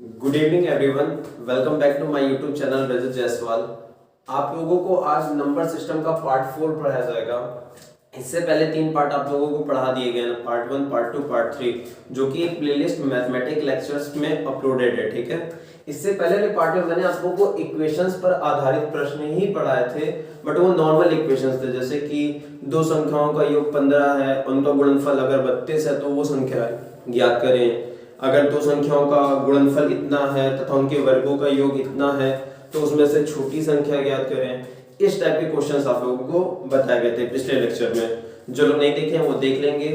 Good evening everyone, welcome back to my YouTube channel Rajat Jaiswal. आप लोगों को आज नंबर सिस्टम का पार्ट 4 पढ़ाया जाएगा। इससे पहले 3 पार्ट आप लोगों को पढ़ा दिए गए हैं, पार्ट 1, पार्ट 2, पार्ट 3, जो कि एक प्लेलिस्ट मैथमेटिक लेक्चर्स में अपलोडेड है। ठीक है, इससे पहले के पार्ट में मैंने आप लोगों को इक्वेशंस पर आधारित प्रश्न ही पढ़ाए थे, बट वो नॉर्मल इक्वेशंस थे, जैसे कि दो संख्याओं का योग 15 है, उनका गुणनफल अगर 32 है तो वो संख्या ज्ञात करें। अगर दो संख्याओं का गुणनफल इतना है तथा उनके वर्गों का योग इतना है तो उसमें से छोटी संख्या ज्ञात करें। इस टाइप के क्वेश्चंस आप लोगों को बताए गए थे पिछले लेक्चर में। जो लोग नहीं देखे हैं वो देख लेंगे।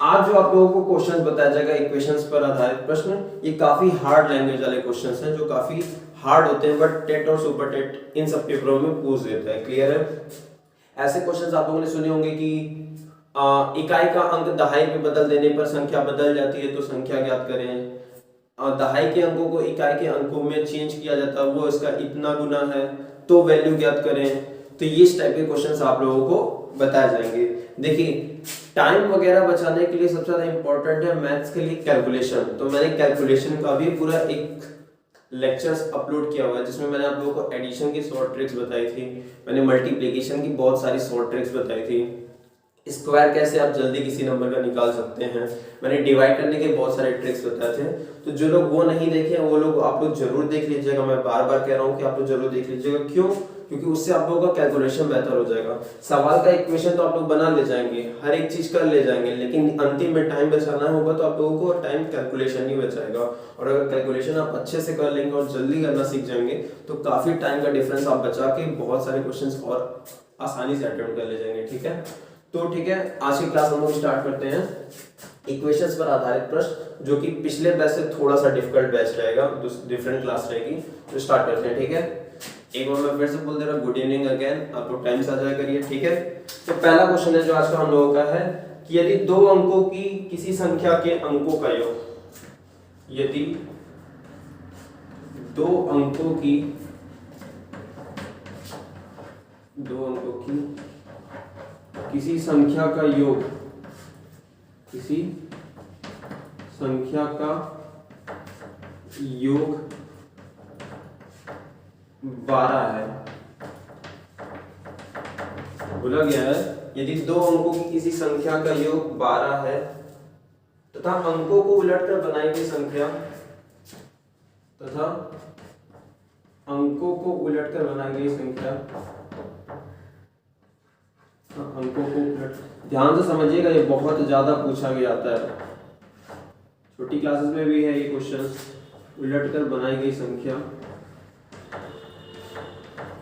आज जो आप लोगों को क्वेश्चंस बताया जाएगा इक्वेशंस पर आधारित प्रश्न, ये काफी हार्ड लैंग्वेज वाले क्वेश्चंस हैं, जो काफी हार्ड होते हैं, बट टेट और सुपर टेट इन सब पेपरों में पूछ देता है। क्लियर है? ऐसे क्वेश्चंस आप लोगों ने सुने होंगे कि इकाई का अंक दहाई में बदल देने पर संख्या बदल जाती है, तो संख्या ज्ञात करें। दहाई के अंकों को इकाई के अंकों में चेंज किया जाता है, वो इसका इतना गुना है, तो वैल्यू ज्ञात करें। तो ये इस टाइप के क्वेश्चंस आप लोगों को बताए जाएंगे। देखिए, टाइम वगैरह बचाने के लिए सबसे ज्यादा इंपॉर्टेंट है मैथ्स के लिए कैलकुलेशन। तो मैंने कैलकुलेशन का भी पूरा एक लेक्चर्स अपलोड किया हुआ है, जिसमें मैंने आप लोगों को एडिशन की शॉर्ट ट्रिक्स बताई थी, मैंने मल्टीप्लिकेशन की बहुत सारी शॉर्ट ट्रिक्स बताई थी, स्क्वायर कैसे आप जल्दी किसी नंबर का निकाल सकते हैं, मैंने डिवाइड करने के बहुत सारे ट्रिक्स बताए थे। तो जो लोग वो नहीं देखे वो लोग आप लोग जरूर देख लीजिएगा। मैं बार बार कह रहा हूँ कि आप लोग जरूर देख लीजिएगा। क्यों? क्योंकि उससे आप लोगों का कैलकुलेशन बेहतर हो जाएगा। सवाल का इक्वेशन तो आप लोग बना ले जाएंगे, हर एक चीज कर ले जाएंगे, लेकिन अंतिम में टाइम बचाना होगा तो आप लोगों को टाइम कैलकुलेशन ही बचाएगा। और अगर कैलकुलेशन आप अच्छे से कर लेंगे और जल्दी करना सीख जाएंगे तो काफी टाइम का डिफरेंस आप बचा के बहुत सारे क्वेश्चंस और आसानी से अटेम्प्ट कर ले जाएंगे। ठीक है, तो ठीक है, आज की क्लास हम लोग स्टार्ट करते हैं इक्वेशंस पर आधारित प्रश्न, जो कि पिछले बैच से थोड़ा सा डिफिकल्ट बैच रहेगा, डिफरेंट क्लास रहेगी। तो स्टार्ट करते हैं। ठीक है, एक बार मैं फिर से बोल दे रहा हूं, गुड इवनिंग अगेन, आप लोग टाइम से आ जाया करिए। ठीक है, तो पहला क्वेश्चन है जो आज का हम लोगों का है कि यदि दो अंकों की किसी संख्या के अंकों का योग, यदि दो अंकों की किसी संख्या का योग, किसी संख्या का योग 12 है, बोला गया है यदि दो अंकों की किसी संख्या का योग 12 है तथा अंकों को उलटकर बनाई गई संख्या अंकों को उलट, ध्यान से समझिएगा, ये बहुत ज्यादा पूछा गया जाता है, छोटी क्लासेस में भी है ये क्वेश्चन, उलटकर बनाई गई संख्या।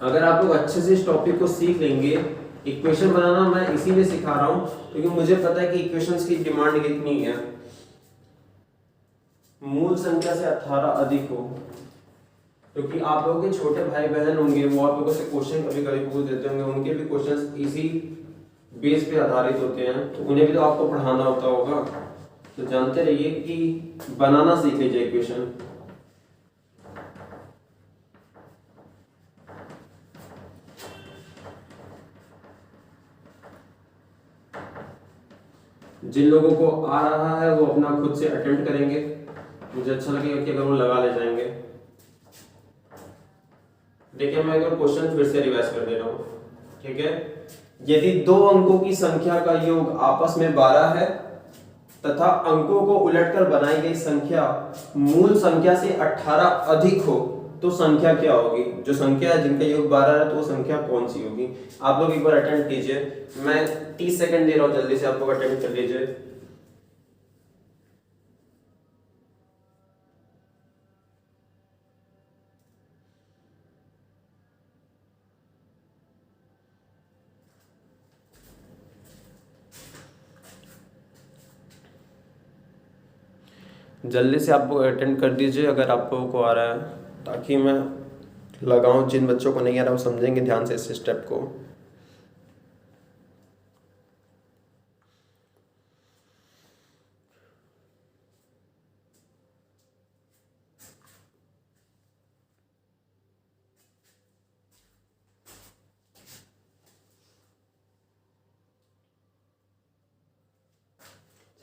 अगर आप लोग अच्छे से इस टॉपिक को सीख लेंगे, इक्वेशन बनाना मैं इसीलिए सिखा रहा हूं क्योंकि मुझे पता है कि इक्वेशंस की डिमांड कितनी है, मूल संख्या से 18 अधिक हो, क्योंकि आप लोगों के छोटे भाई बहन होंगे, वो आप लोगों से क्वेश्चन कभी कभी पूछ देते होंगे, उनके भी क्वेश्चंस इसी बेस पे आधारित होते हैं, तो उन्हें भी तो आपको पढ़ाना होता होगा। तो जानते रहिए कि बनाना सीख लीजिए इक्वेशन। जिन लोगों को आ रहा है वो अपना खुद से अटेम्प्ट करेंगे, मुझे अच्छा लगेगा कि अगर वो लगा ले जाएंगे। देखिए, मैं एक क्वेश्चन फिर से रिवाइज कर दे रहा हूं। ठीक है, यदि दो अंकों की संख्या का योग आपस में 12 है तथा अंकों को उलटकर बनाई गई संख्या मूल संख्या से 18 अधिक हो, तो संख्या क्या होगी? जो संख्या है जिनका योग 12 है तो वो संख्या कौन सी होगी? आप लोग एक बार अटेम्प्ट कीजिए, मैं 30 सेकंड दे रहा हूं, जल्दी से आप लोग अटेम्प्ट कर लीजिए। जल्दी से आप अटेम्प्ट कर दीजिए अगर आप लोगों को आ रहा है, ताकि मैं लगाऊं, जिन बच्चों को नहीं आ रहा वो समझेंगे ध्यान से इस स्टेप को।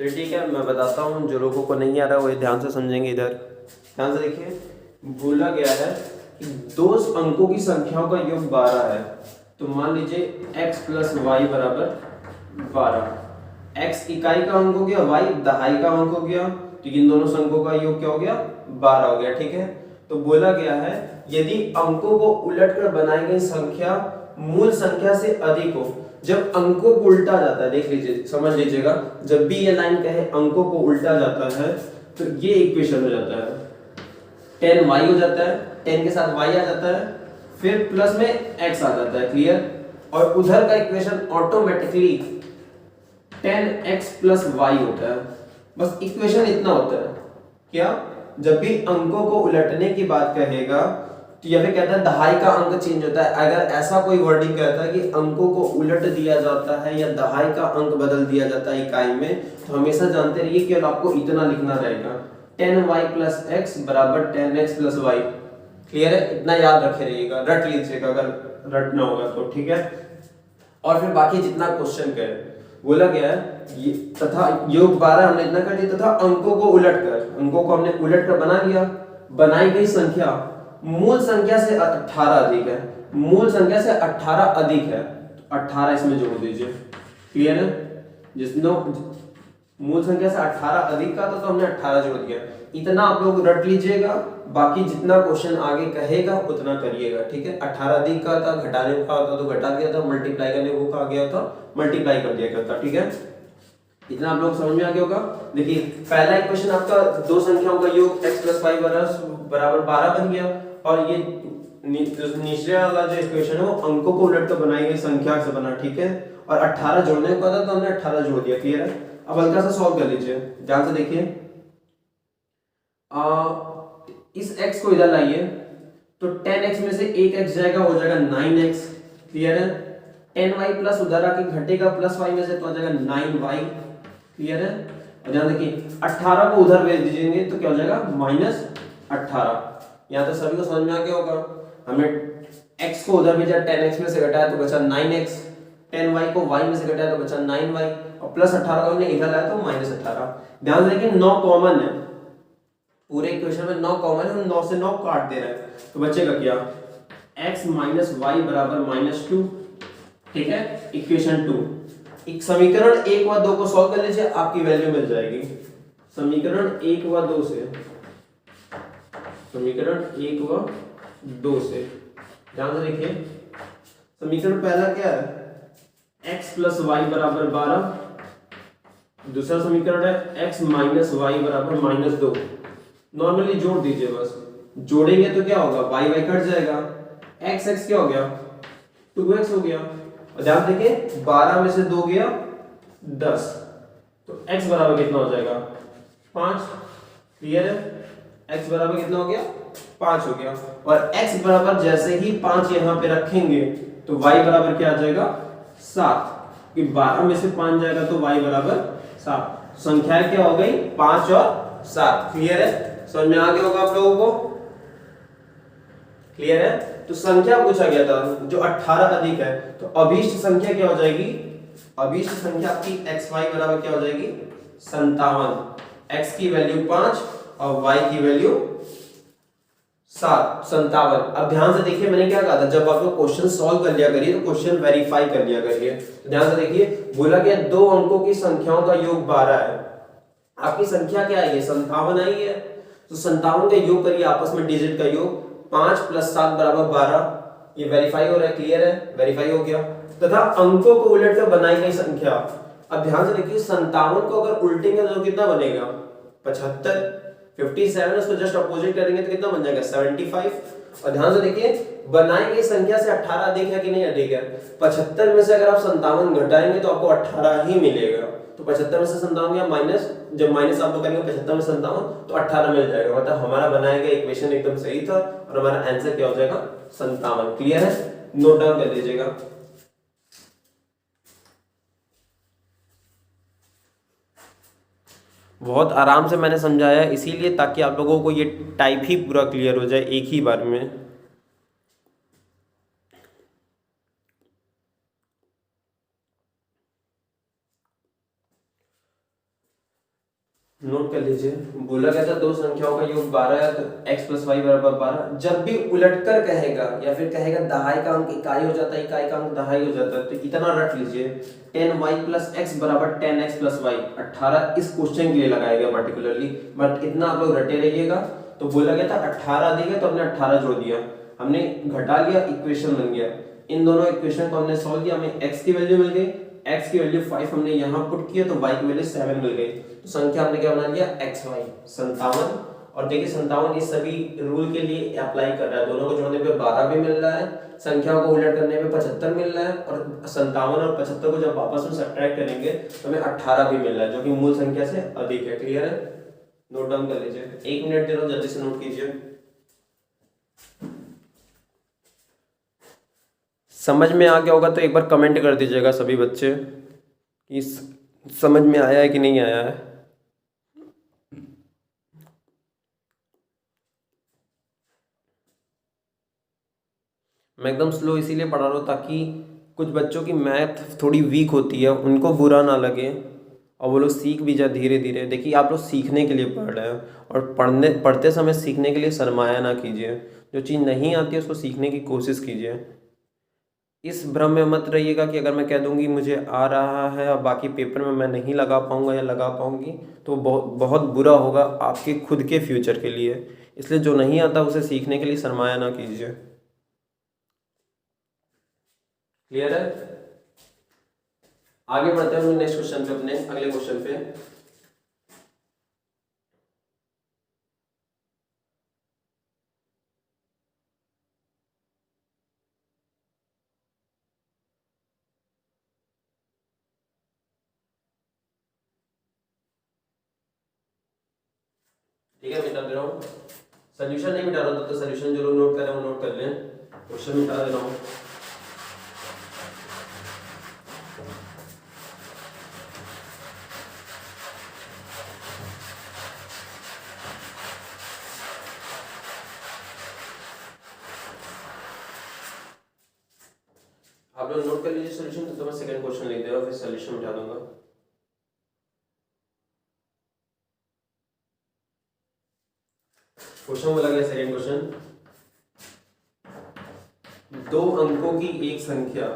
चलिए ठीक है, मैं बताता हूँ, जो लोगों को नहीं आ रहा वो ये ध्यान से समझेंगे। इधर ध्यान से देखिए, बोला गया है कि दो अंकों की संख्याओं का योग 12 है। तो मान लीजिए x प्लस वाई बराबर 12। x इकाई का अंक हो गया, y दहाई का अंक हो गया, तो इन दोनों संख्यों का योग क्या हो गया, 12 हो गया। ठीक है, तो बोला गया है यदि अंकों को उलटकर बनाई गई संख्या मूल संख्या से अधिक हो। जब अंकों को उल्टा जाता है, देख लीजिए, समझ लीजिएगा, जब भी ये लाइन कहे अंकों को उल्टा जाता है तो ये इक्वेशन हो जाता है, 10y हो जाता है, 10 के साथ y आ जाता है, फिर प्लस में x आ जाता है। क्लियर? और उधर का equation automatically 10x plus y होता है। बस इक्वेशन इतना होता है क्या, जब भी अंकों को उलटने की बात कहेगा तो या फिर कहता है दहाई का अंक चेंज होता है। अगर ऐसा कोई वर्डिंग कहता है कि अंकों को उलट दिया जाता है या दहाई का अंक बदल दिया जाता है इकाई में, तो हमेशा जानते रहिए कि आपको इतना लिखना रहेगा, 10y प्लस x बराबर 10x प्लस y। क्लियर है? इतना याद रखे रहिएगा, रट लीजिएगा अगर रटना होगा तो। ठीक है, और फिर बाकी जितना क्वेश्चन का बोला गया है ये, तथा योग 12 हमने इतना कर दिया, तथा अंकों को उलटकर, अंकों को हमने उलटकर बना लिया, बनाई गई संख्या मूल संख्या से 18 अधिक है। मूल संख्या से 18 अधिक है तो 18 इसमें जोड़ दीजिए। क्लियर है? जिसने मूल संख्या से 18 अधिक का था तो हमने 18 जोड़ दिया। इतना आप लोग रट लीजिएगा, बाकी जितना क्वेश्चन आगे कहेगा उतना करिएगा। ठीक है, 18 अधिक का था, घटाने को कहा था तो घटा दिया था, मल्टीप्लाई करने को कहा गया था मल्टीप्लाई कर दिया गया था। ठीक है, इतना आप लोग समझ में आ गया होगा। देखिए पहला इक्वेशन आपका दो संख्याओं का योग x प्लस वाई बराबर 12 बन गया, और ये नीचे वाला जो इक्वेशन है वो अंकों को उलट कर बनाई गई संख्या से बना। ठीक है, और 18 जोड़ने को था तो हमने 18 जोड़ दिया। क्लियर है? अब हल्का सा सॉल्व कर लीजिए, ध्यान से देखिए। इस x को इधर लाइए तो 10x में से एक x जाएगा, हो जाएगा 9x। क्लियर है? 10y प्लस उधर आके घटेगा प्लस y में से तो आ जाएगा 9y। क्लियर है? और ध्यान देखिए 18 को उधर भेज दीजिएंगे तो क्या हो जाएगा, माइनस 18। यहाँ तक सभी को समझ में आ गया होगा। हमने x को उधर भेजा, 10x में से घटाया तो बचा 9x, 10y को y में से घटाया तो बचा 9y, और प्लस 18 को हमने इधर लाया तो माइनस 18। ध्यान से देखिए 9 कॉमन है, पूरे इक्वेशन में 9 कॉमन है, हम 9 से 9 काट दे रहे हैं तो बचेगा क्या, x माइनस वाई बराबर -2। ठीक है, इक्वेशन 2। एक समीकरण 1 व 2 को सॉल्व कर लीजिए, आपकी वैल्यू मिल जाएगी। समीकरण 1 व 2 से, समीकरण 1 व 2 से ध्यान से देखिए। समीकरण पहला क्या है, x प्लस वाई बराबर 12। दूसरा समीकरण है x माइनस वाई बराबर -2। नॉर्मली जोड़ दीजिए, बस जोड़ेंगे तो क्या होगा, y y कट जाएगा, x x क्या हो गया, 2x हो गया। और ध्यान देखिए 12 में से 2 गया 10, तो x बराबर कितना हो जाएगा, 5। क्लियर है? x बराबर कितना हो गया, 5 हो गया। और x बराबर जैसे ही 5 यहाँ पे रखेंगे तो y बराबर क्या आ जाएगा, 7। कि 12 में से 5 जाएगा तो y बराबर 7। संख्याएं क्या हो गई, 5 और 7। क्लियर है? समझ में आ गया होगा आप लोगों को। क्लियर है? तो संख्या पूछा गया था जो 18 अधिक है, तो अभीष्ट संख्या क्या हो जाएगी, अभीष्ट संख्या आपकी xy बराबर क्या हो जाएगी, 57। x की वैल्यू 5 और y की वैल्यू 7, 57। अब ध्यान से देखिए, मैंने क्या कहा था, जब आप लोग क्वेश्चन सॉल्व कर लिया करिए तो क्वेश्चन वेरीफाई कर लिया करिए। तो ध्यान से देखिए, बोला गया दो अंकों की संख्याओं का योग 12 है। आपकी संख्या क्या है, 57 आई है, तो 57 का योग करिए, आपस में डिजिट का योग, 5 प्लस 7 बराबर 12। ये वेरीफाई हो रहा है। क्लियर है? वेरीफाई हो गया। तथा अंकों को उलटकर बनाई गई संख्या। अब ध्यान से देखिए 57 को अगर उल्टेंगे तो कितना बनेगा, 75। 57 उसको जस्ट अपोजिट करेंगे तो कितना बन जाएगा, 75। और ध्यान से देखिए बनाई गई संख्या से 18 अधिक है कि नहीं अधिक है। 75 में से अगर आप 57 घटाएंगे तो आपको 18 ही मिलेगा। तो 75 में से 57 या माइनस, जब माइनस आप लोग करेंगे 75 में 57 तो 18 मिल जाएगा। मतलब हमारा बनाया गया इक्वेशन एकदम सही था और हमारा आंसर क्या हो जाएगा, 57। क्लियर है? नोट डाउन कर लीजिएगा। बहुत आराम से मैंने समझाया इसीलिए ताकि आप लोगों को ये टाइप ही पूरा क्लियर हो जाए एक ही बार में। नोट कर लीजिए, बोला गया था दो संख्याओं का योग 12 है तो x प्लस वाई बराबर 12। जब भी उलटकर कहेगा या फिर कहेगा दहाई का अंक इकाई हो जाता है, इकाई का अंक दहाई हो जाता है, तो इतना रट लीजिए 10y प्लस एक्स बराबर 10x प्लस वाई। 18 इस क्वेश्चन के लिए लगाया गया पर्टिकुलरली, बट इतना आप लोग रटे रहिएगा। तो बोला गया था 18 दिए तो हमने 18 जोड़ दिया, हमने घटा लिया, इक्वेशन बन गया। इन दोनों इक्वेशन को हमने सॉल्व किया, हमें x की वैल्यू मिल गई, x की वैल्यू 5 हमने यहाँ पुट किया तो y की वैल्यू 7 मिल गई। तो संख्या हमने क्या बना लिया xy 57। और देखिए 57 इस सभी रूल के लिए अप्लाई कर रहा है, दोनों को जोड़ने पे 12 भी मिल रहा है, संख्याओं को उलट करने पे 75 मिल रहा है, और 57 और 75 को जब वापस में सब्ट्रैक्ट करेंगे तो हमें 18 भी मिल रहा है, जो कि मूल संख्या से अधिक है। क्लियर है? नोट डाउन कर लीजिए, 1 मिनट दे रहा हूं, जल्दी से नोट कीजिए। समझ में आ गया होगा तो एक बार कमेंट कर दीजिएगा सभी बच्चे कि समझ में आया है कि नहीं आया है। मैं एकदम स्लो इसीलिए पढ़ा रहा हूँ ताकि कुछ बच्चों की मैथ थोड़ी वीक होती है, उनको बुरा ना लगे और वो लोग सीख भी जाए धीरे धीरे। देखिए आप लोग सीखने के लिए पढ़ रहे हैं, और पढ़ते समय सीखने के लिए सरमाया ना कीजिए। जो चीज़ नहीं आती है उसको सीखने की कोशिश कीजिए। इस भ्रम में मत रहिएगा कि अगर मैं कह दूंगी मुझे आ रहा है और बाकी पेपर में मैं नहीं लगा पाऊंगा या लगा पाऊंगी तो बहुत बहुत बुरा होगा आपके खुद के फ्यूचर के लिए। इसलिए जो नहीं आता उसे सीखने के लिए सरमाया ना कीजिए। क्लियर है? आगे बढ़ते हैं नेक्स्ट क्वेश्चन पे, अपने अगले क्वेश्चन पे। ठीक है, मिटा दे रहा हूँ, सोल्यूशन नहीं मिटा रहा था, तो सोल्यूशन जो लोग नोट कर रहे हैं वो नोट कर लें, क्वेश्चन मिटा दे रहा हूँ। आप लोग नोट कर लीजिए सोल्यूशन, तो मैं सेकंड क्वेश्चन लिख दे रहा हूँ, फिर सोल्यूशन मिटा दूंगा। क्वेश्चन बोला गया सेकंड क्वेश्चन, दो अंकों की एक संख्या,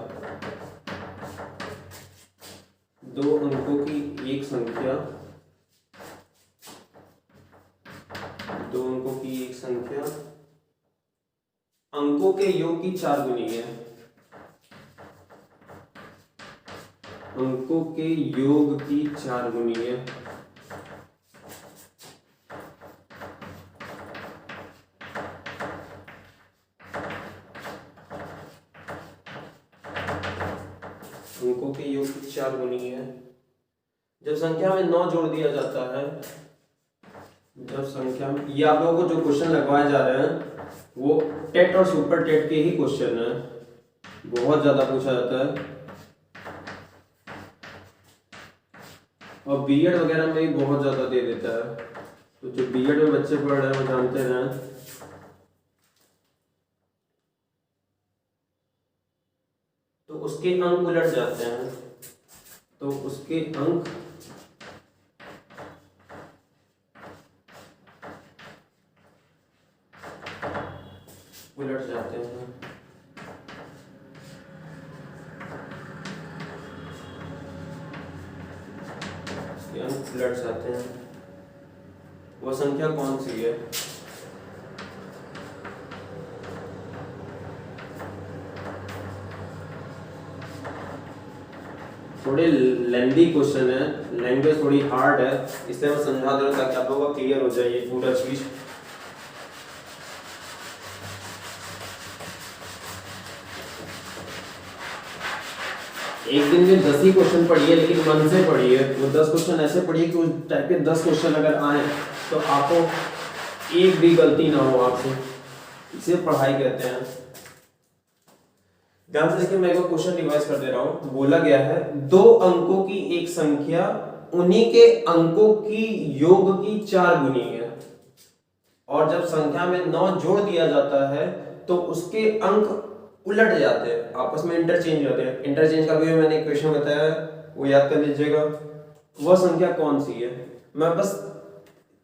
दो अंकों की एक संख्या, दो अंकों की एक संख्या अंकों के योग की 4 गुनी है, अंकों के योग की 4 गुनी है। अंकों के योग की 4 गुनी है। जब संख्या में 9 जोड़ दिया जाता है, जब संख्या में, ये आप लोगों को जो क्वेश्चन लगवाए जा रहे हैं वो टेट और सुपर टेट के ही क्वेश्चन है, बहुत ज्यादा पूछा जाता है, और बीएड वगैरह में भी बहुत ज्यादा दे देता है। तो जो बीएड में बच्चे पढ़ रहे हैं वो जानते हैं। तो उसके अंक उलट जाते हैं, तो उसके अंक उलट जाते हैं। उसके अंक उलट जाते हैं। वो संख्या कौन सी है? थोड़े लेंदी क्वेश्चन है, लैंग्वेज थोड़ी हार्ड है, इसलिए मैं समझा दे रहा हूं ताकि आप लोगों को क्लियर हो जाए ये पूरा चीज। एक दिन में 10 ही क्वेश्चन पढ़िए, लेकिन मन से पढ़िए। वो 10 क्वेश्चन ऐसे पढ़िए कि उस टाइप के 10 क्वेश्चन अगर आए तो आपको एक भी गलती ना हो आपसे, इसे पढ़ाई कहते हैं। ध्यान से देखिए, मैं एक क्वेश्चन रिवाइज कर दे रहा हूं। बोला गया है दो अंकों की एक संख्या उन्हीं के अंकों की योग की 4 गुनी है, और जब संख्या में 9 जोड़ दिया जाता है तो उसके अंक उलट जाते हैं, आपस में इंटरचेंज होते हैं। इंटरचेंज का भी मैंने इक्वेशन बताया, वो याद कर लीजिएगा। वह संख्या कौन सी है? मैं बस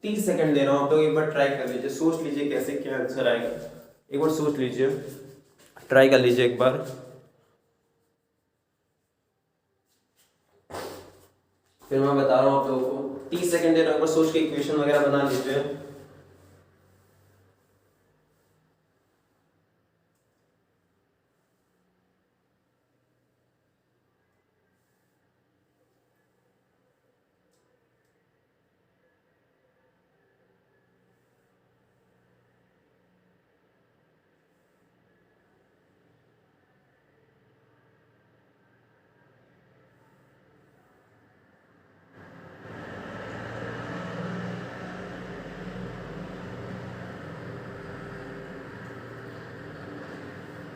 30 सेकंड दे रहा हूँ आप लोग, एक बार ट्राई कर लीजिए, सोच लीजिए कैसे क्या आंसर आएगा, एक बार सोच लीजिए, ट्राई कर लीजिए एक बार। फिर मैं बता रहा हूँ आप लोगों को, 30 सेकंड दे रहा हूँ, एक बार सोच के इक्वेशन वगैरह बना लीजिए।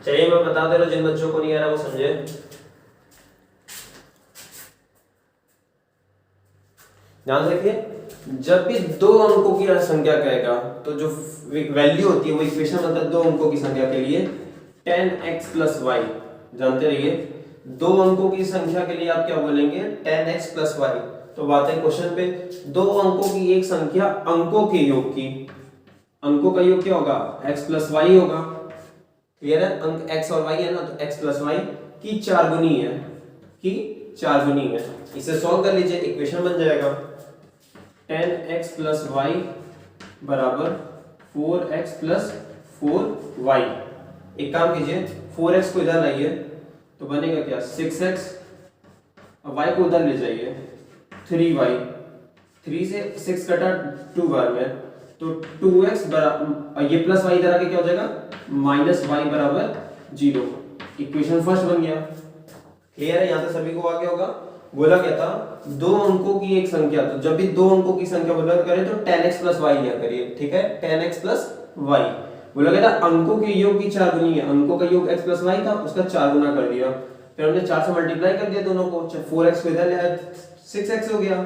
चलिए मैं बता दे रहा हूँ, जिन बच्चों को नहीं आ रहा वो समझे। ध्यान रखिए, जब भी दो अंकों की संख्या कहेगा तो जो वैल्यू होती है वो इक्वेशन मतलब दो अंकों की संख्या के लिए 10x + y, जानते रहिए दो अंकों की संख्या के लिए आप क्या बोलेंगे 10x + y। तो बात है क्वेश्चन पे, दो अंकों की एक संख्या अंकों के योग की, अंकों का योग क्या होगा x + y होगा, क्लियर है, अंक x और y है ना, तो x + y की 4 गुनी है, की 4 गुनी है। इसे सॉल्व कर लीजिए, इक्वेशन बन जाएगा 10x + y बराबर 4x + 4y। एक काम कीजिए, 4x को इधर लाइए तो बनेगा क्या 6x, अब y को उधर ले जाइए 3y, 3 से 6 कटा 2 बार में, तो 2x बराबर ये प्लस y इधर आके क्या हो जाएगा -y बराबर 0। इक्वेशन फर्स्ट बन गया, क्लियर है, यहां तक सभी को आ गया होगा। बोला क्या था, दो अंकों की एक संख्या, तो जब भी दो अंकों की संख्या बोला करें तो 10x + y लिया करिए, ठीक है, 10x + y। बोला क्या था, अंकों के योग की 4 गुनी है, अंकों का योग x + y था, उसका 4 गुना कर दिया, फिर हमने 4 से मल्टीप्लाई कर दिया दोनों को, 4x को इधर ले आए 6x हो गया,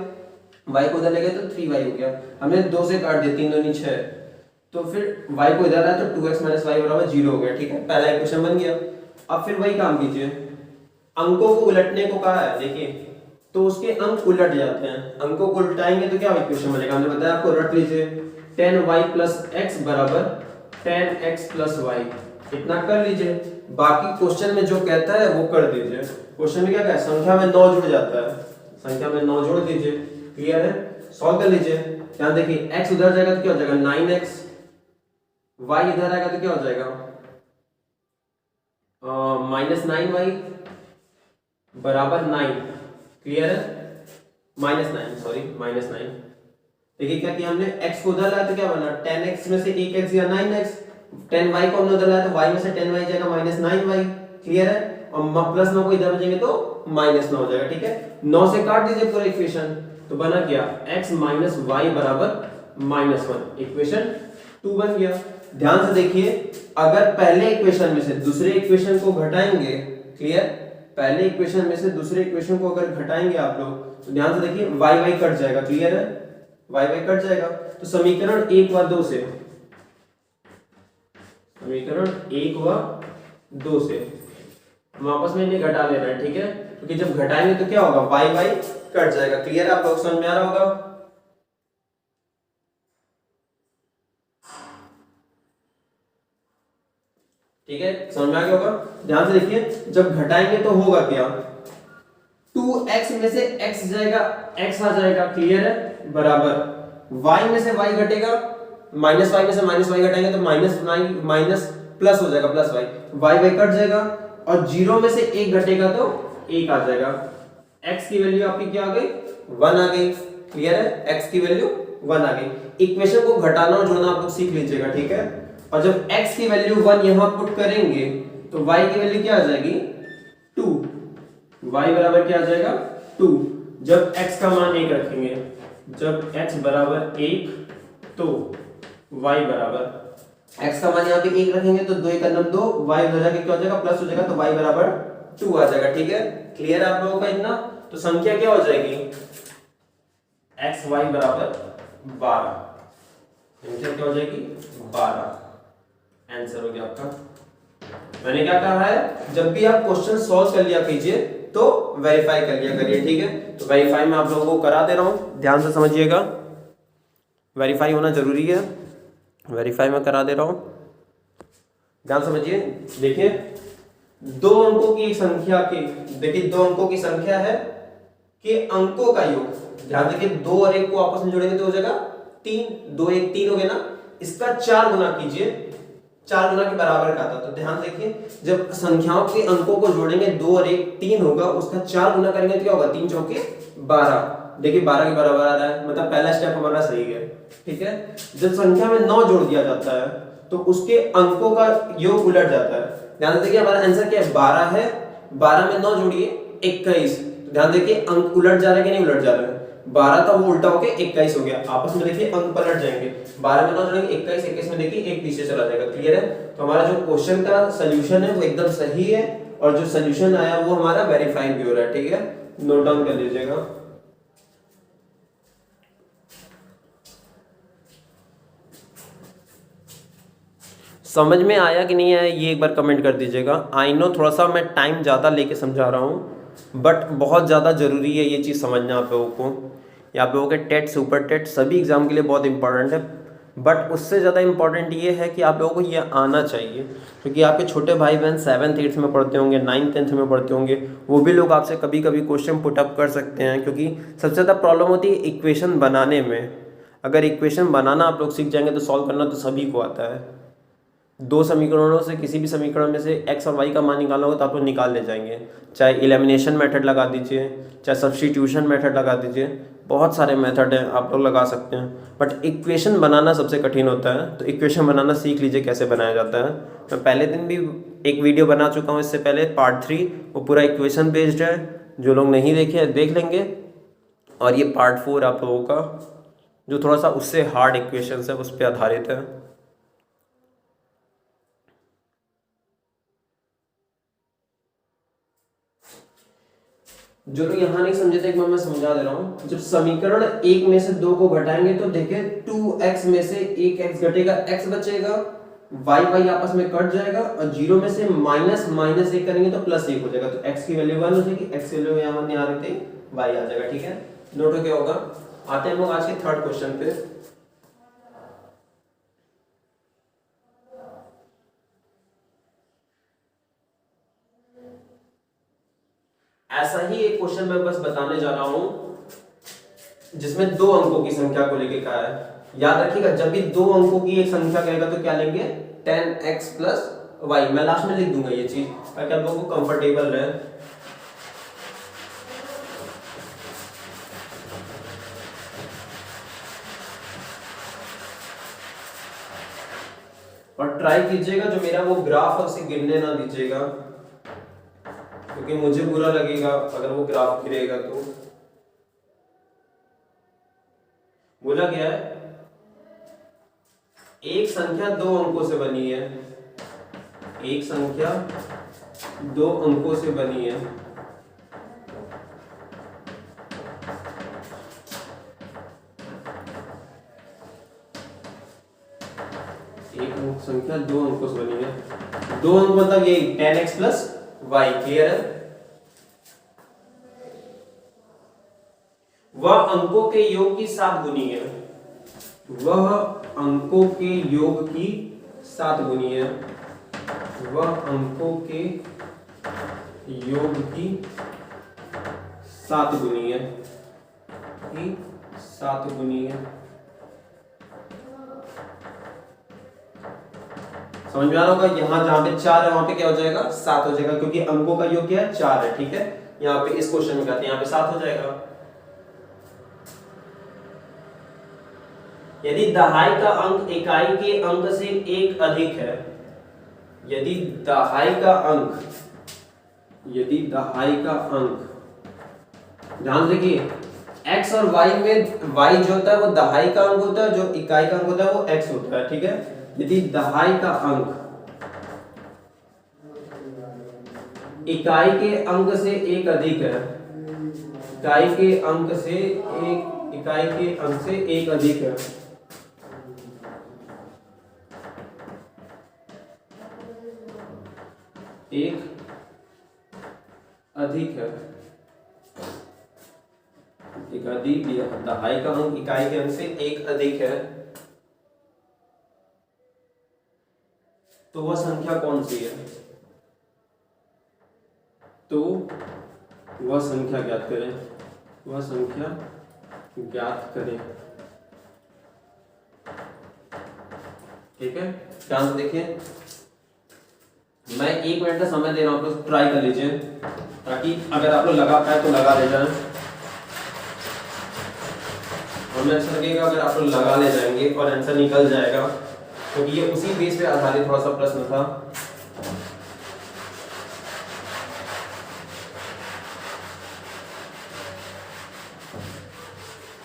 y को इधर ले गए तो 3y हो गया, हमने 2 से काट दिया, 3 दूनी 6, तो फिर y को इधर आया तो 2x - y बराबर 0 हो गया, ठीक है, पहला इक्वेशन बन गया। अब फिर वही काम कीजिए, अंकों को उलटने को कहा है, देखिए तो उसके अंक उलट जाते हैं, अंकों को उल्टाएंगे तो क्या इक्वेशन बनेगा, हमने बताया आपको, रट लीजिए 10y + x बराबर 10x + y, इतना कर लीजिए। बाकी क्वेश्चन में जो कहता है वो कर दीजिए, क्वेश्चन में क्या कहा है, संख्या में 9 जुड़ जाता है, संख्या में 9 जोड़ दीजिए, क्लियर है, सॉल्व कर लीजिए। ध्यान देखिए, x उधर जाएगा तो क्या हो जाएगा 9x, y इधर आएगा तो क्या हो जाएगा -9y बराबर 9, क्लियर है, -9। देखिए क्या किया हमने, x को उधर लाया तो क्या बना 10x में से 1x या 9x, 10y को हमने उधर लाया तो y में से 10y जाएगा -9y, क्लियर है, और प्लस 9 को इधर बचेंगे तो -9 हो जाएगा, ठीक है, 9 से काट दीजिए पूरा इक्वेशन, तो बना क्या x - y बराबर -1, इक्वेशन 2 बन गया। ध्यान से देखिए, अगर पहले इक्वेशन में से दूसरे इक्वेशन को घटाएंगे, क्लियर, पहले इक्वेशन में से दूसरे इक्वेशन को अगर घटाएंगे आप लोग तो ध्यान से देखिए y कट जाएगा, क्लियर है, y कट जाएगा, तो समीकरण 1 व 2 से, समीकरण 1 व 2 से हम आपस में इन्हें घटा ले रहे हैं, ठीक है, क्योंकि जब घटाएंगे तो क्या होगा y कट जाएगा, क्लियर है, आप लोग समझ में आ रहा होगा। ठीक है, समझ में आ गया होगा। ध्यान से देखिए, जब घटाएंगे तो होगा क्या 2x में से x जाएगा, x आ जाएगा, क्लियर है, बराबर y में से y घटेगा, -y में से -y घटाएंगे तो माइनस प्लस हो जाएगा, +y, y कट जाएगा, और 0 में से 1 घटेगा तो 1 आ जाएगा, x की वैल्यू आपकी क्या आ गई 1 आ गई, क्लियर है, x की वैल्यू 1 आ गई। इक्वेशन को घटाना और जोड़ना आप लोग सीख लीजिएगा, ठीक है, और जब x की वैल्यू 1 यहां पुट करेंगे तो y की वैल्यू क्या आ जाएगी 2, y बराबर क्या आ जाएगा 2। जब x का मान 1 रखेंगे, जब x बराबर 1 तो y बराबर, x का मान यहाँ पे 1 रखेंगे तो 2 1 2, y हो जाएगा क्या हो जाएगा प्लस हो जाएगा, तो y बराबर 2 आ जाएगा, ठीक है, क्लियर है आप लोगों का इतना। तो संख्या क्या हो जाएगी x y बराबर 12, संख्या क्या हो जाएगी 12, आंसर हो गया आपका। मैंने क्या कहा है, जब भी आप क्वेश्चन सॉल्व कर लिया कीजिए तो वेरीफाई कर लिया करिए, ठीक है, तो वेरीफाई मैं आप लोगों को करा दे रहा हूं, ध्यान से समझिएगा। वेरीफाई होना जरूरी है, वेरीफाई मैं करा दे रहा हूँ। ध्यान समझिए, देखिए दो अंकों की संख्या के, देखिए दो अंकों की संख्या है कि अंकों का योग, ध्यान देखिए 2 और 1 को आपस में जोड़ेंगे तो हो जाएगा 3, 2 1 3 हो गया ना, इसका 4 गुना कीजिए, 4 गुना के बराबर का था। तो ध्यान देखिए जब संख्याओं के अंकों को जोड़ेंगे 2 और 1 3 होगा, उसका 4 गुना करेंगे तो क्या होगा, 3 चौके 12। देखिए 12 के बराबर आ रहा है, मतलब पहला स्टेप हमारा सही है, ठीक है। जब संख्या में 9 जोड़ दिया जाता है तो उसके अंकों का योग उलट जाता है। ध्यान देखिए हमारा आंसर क्या है, 12 है, 12 में 9 जोड़िए 21। ध्यान देखिए अंक उलट जा रहा है कि नहीं उलट जा रहा है, 12 था वो उल्टा होके 21 हो गया, आपस में देखिए अंक पलट जाएंगे, 12 में 9 जोड़ेंगे 21, 21 में देखिए एक पीछे चला जाएगा। क्लियर है, तो हमारा जो क्वेश्चन का सोल्यूशन है वो एकदम सही है, और जो सोल्यूशन आया वो हमारा वेरीफाइड भी हो रहा है, ठीक है, नोट डाउन कर लीजिएगा। समझ में आया कि नहीं आया ये एक बार कमेंट कर दीजिएगा। आई नो थोड़ा सा मैं टाइम ज़्यादा लेके समझा रहा हूँ, बट बहुत ज़्यादा ज़रूरी है ये चीज़ समझना आप लोगों को। या आप लोगों के टेट सुपर टेट सभी एग्ज़ाम के लिए बहुत इंपॉर्टेंट है, बट उससे ज़्यादा इंपॉर्टेंट ये है कि आप लोगों को ये आना चाहिए, क्योंकि आपके छोटे भाई बहन 7th 8th में पढ़ते होंगे, 9th 10th में पढ़ते होंगे, वो भी लोग आपसे कभी कभी क्वेश्चन पुटअप कर सकते हैं, क्योंकि सबसे ज़्यादा प्रॉब्लम होती है इक्वेशन बनाने में। अगर इक्वेशन बनाना आप लोग सीख जाएंगे तो सॉल्व करना तो सभी को आता है। 2 समीकरणों से किसी भी समीकरण में से x और y का मान निकालना होगा तो आप लोग निकाल ले जाएंगे, चाहे एलिमिनेशन मेथड लगा दीजिए, चाहे सब्स्टिट्यूशन मेथड लगा दीजिए, बहुत सारे मेथड हैं आप लोग लगा सकते हैं, बट इक्वेशन बनाना सबसे कठिन होता है। तो इक्वेशन बनाना सीख लीजिए कैसे बनाया जाता है। मैं पहले दिन भी एक वीडियो बना चुका हूँ इससे पहले, पार्ट 3, वो पूरा इक्वेशन बेस्ड है, जो लोग नहीं देखे देख लेंगे। और ये पार्ट 4 आप लोगों का जो थोड़ा सा उससे हार्ड इक्वेशन है उस पर आधारित है। जो लोग यहाँ नहीं समझे थे एक बार मैं समझा दे रहा हूँ। जब समीकरण 1 में से 2 को घटाएंगे तो देखिए 2x में से 1x घटेगा, x बचेगा, y आपस में कट जाएगा, और 0 में से माइनस 1 करेंगे तो +1 हो जाएगा। तो x की वैल्यू 1 हो जाएगी, x की वैल्यू यहाँ नहीं आ रही थी, y आ जाएगा, ठीक है। नोट हो क्या होगा। आते हैं हम लोग आज के थर्ड क्वेश्चन पे। ऐसा ही एक क्वेश्चन मैं बस बताने जा रहा हूं जिसमें 2 अंकों की संख्या को लेके कहा है। याद रखिएगा जब भी 2 अंकों की एक संख्या कहेगा तो क्या लेंगे, 10x + y। मैं लास्ट में लिख दूंगा ये चीज ताकि आप लोगों को कंफर्टेबल रहे। और ट्राई कीजिएगा जो मेरा वो ग्राफ है उसे गिरने ना दीजिएगा, क्योंकि मुझे बुरा लगेगा अगर वो ग्राफ गिरेगा। तो बोला गया है एक संख्या 2 अंकों से बनी है, एक संख्या 2 अंकों से बनी है, एक संख्या 2 अंकों से बनी है। 2 अंक मतलब यही 10x + y। क्लियर है। वह अंकों के योग की 7 गुनी है, वह अंकों के योग की 7 गुनी है, वह अंकों के योग की 7 गुनी है, 7 गुनी है। समझ में आ रहा होगा। यहां जहां पे 4 है वहां पे क्या हो जाएगा, 7 हो जाएगा, क्योंकि अंकों का योग क्या है, 4 है, ठीक है। यहाँ पे इस क्वेश्चन में कहते हैं यहाँ पे 7 हो जाएगा। यदि दहाई का अंक इकाई के अंक से 1 अधिक है, यदि दहाई का अंक, यदि दहाई का अंक, ध्यान रखिए x और y में y जो होता है वो दहाई का अंक होता है, जो इकाई का अंक होता है वो x होता है, ठीक है। यदि दहाई का अंक इकाई के अंक से 1 अधिक है, इकाई के अंक से 1 अधिक है, एक अधिक है, यदि दहाई का अंक इकाई के अंक से एक अधिक है तो वह संख्या कौन सी है? तो वह संख्या ज्ञात करें, वह संख्या ज्ञात करें। ठीक है, ध्यान से देखिए, मैं 1 मिनट का समय दे रहा हूं, आप लोग ट्राई कर लीजिए ताकि अगर आप लोग लगा पाए तो लगा ले जाए। हमें ऐसा लगेगा अगर आप लोग लगा ले जाएंगे और आंसर निकल जाएगा, क्योंकि ये उसी बेस पे आधारित थोड़ा सा प्रश्न था।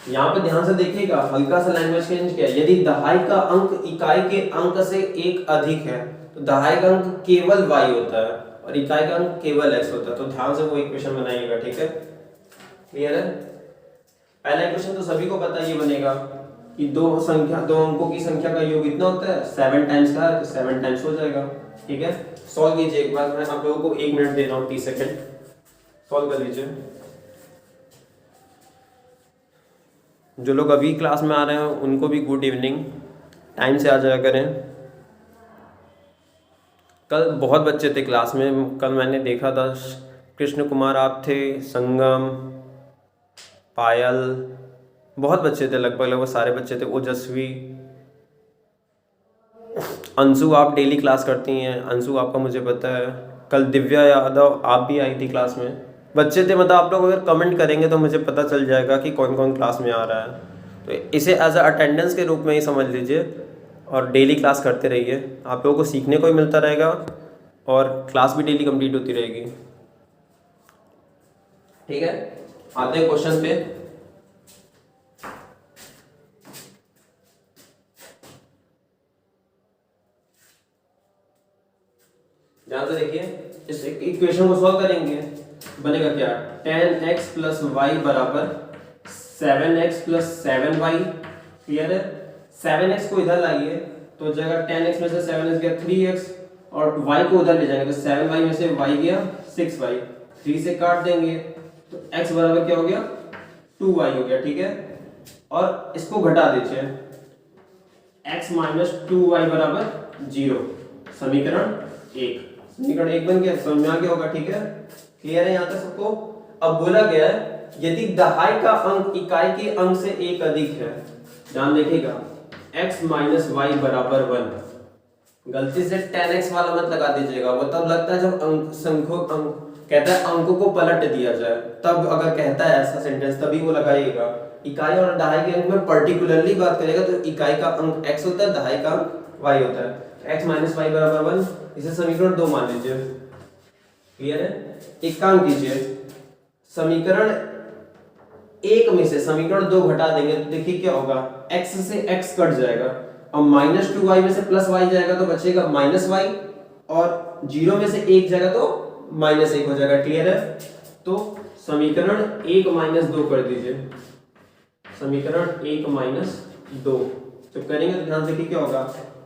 यहाँ पे ध्यान से देखिएगा, हल्का सा लैंग्वेज चेंज किया। यदि दहाई का अंक इकाई के अंक से एक अधिक है तो दहाई का अंक केवल y होता है और इकाई का अंक केवल x होता है। तो ध्यान से वो इक्वेशन बनाइएगा। ठीक है, क्लियर है? पहला इक्वेशन तो सभी को पता, ये बनेगा कि दो अंकों की संख्या का योग इतना होता है, 7 टाइम्स का है तो 7 टाइम्स हो जाएगा। ठीक है, सॉल्व कीजिए एक बार, मैं आप लोगों को 1 मिनट दे रहा हूँ, 30 सेकेंड, सॉल्व कर लीजिए। जो लोग अभी क्लास में आ रहे हैं उनको भी गुड इवनिंग, टाइम से आ जाया करें। कल बहुत बच्चे थे क्लास में, कल मैंने देखा था, कृष्ण कुमार आप थे, संगम, पायल, बहुत बच्चे थे, लगभग सारे बच्चे थे, ओजस्वी, अंशु आप डेली क्लास करती हैं, अंशु आपका मुझे पता है, कल दिव्या यादव आप भी आई थी क्लास में, बच्चे थे। मतलब आप लोग अगर कमेंट करेंगे तो मुझे पता चल जाएगा कि कौन कौन क्लास में आ रहा है। तो इसे एज अ अटेंडेंस के रूप में ही समझ लीजिए और डेली क्लास करते रहिए, आप लोगों को सीखने को ही मिलता रहेगा और क्लास भी डेली कंप्लीट होती रहेगी। ठीक है, आते हैं क्वेश्चन पे। ध्यान से देखिए, इस इक्वेशन को सॉल्व करेंगे, बनेगा क्या, 10x प्लस वाई बराबर 7x प्लस 7y। क्लियर है? 7x को इधर लाइए तो जगह 10x में से 7x गया 3x और y को उधर ले जाएंगे तो 7y में से y गया 6y, 3 से काट देंगे तो x बराबर क्या हो गया, 2y हो गया। ठीक है, और इसको घटा दीजिए, x माइनस 2y बराबर 0, समीकरण 1, समीकरण 1 बन गया, समझ में आ गया होगा। ठीक है, क्लियर है यहाँ तक सबको? अब बोला गया है यदि दहाई का अंक इकाई के अंक से एक अधिक है, ध्यान देखिएगा, x माइनस वाई बराबर 1, गलती से 10x वाला मत लगा दीजिएगा, वो तब लगता है जब कहता है अंकों को पलट दिया जाए, तब अगर कहता है ऐसा सेंटेंस तभी वो लगाइएगा। इकाई और दहाई के अंक में पर्टिकुलरली बात करेगा तो इकाई का अंक x होता है, दहाई का अंक y होता है। x माइनस वाई बराबर 1, इसे समीकरण 2 मान लीजिए। क्लियर है? एक काम कीजिए, समीकरण 1 में से समीकरण 2 घटा देंगे तो देखिए क्या होगा, x से x कट जाएगा और माइनस 2y में से प्लस y जाएगा तो बचेगा माइनस y और 0 में से 1 जाएगा तो माइनस 1 हो जाएगा। क्लियर है? तो समीकरण 1 माइनस 2 कर दीजिए, समीकरण 1 माइनस 2 जब करेंगे तो ध्यान देखिए क्या होगा,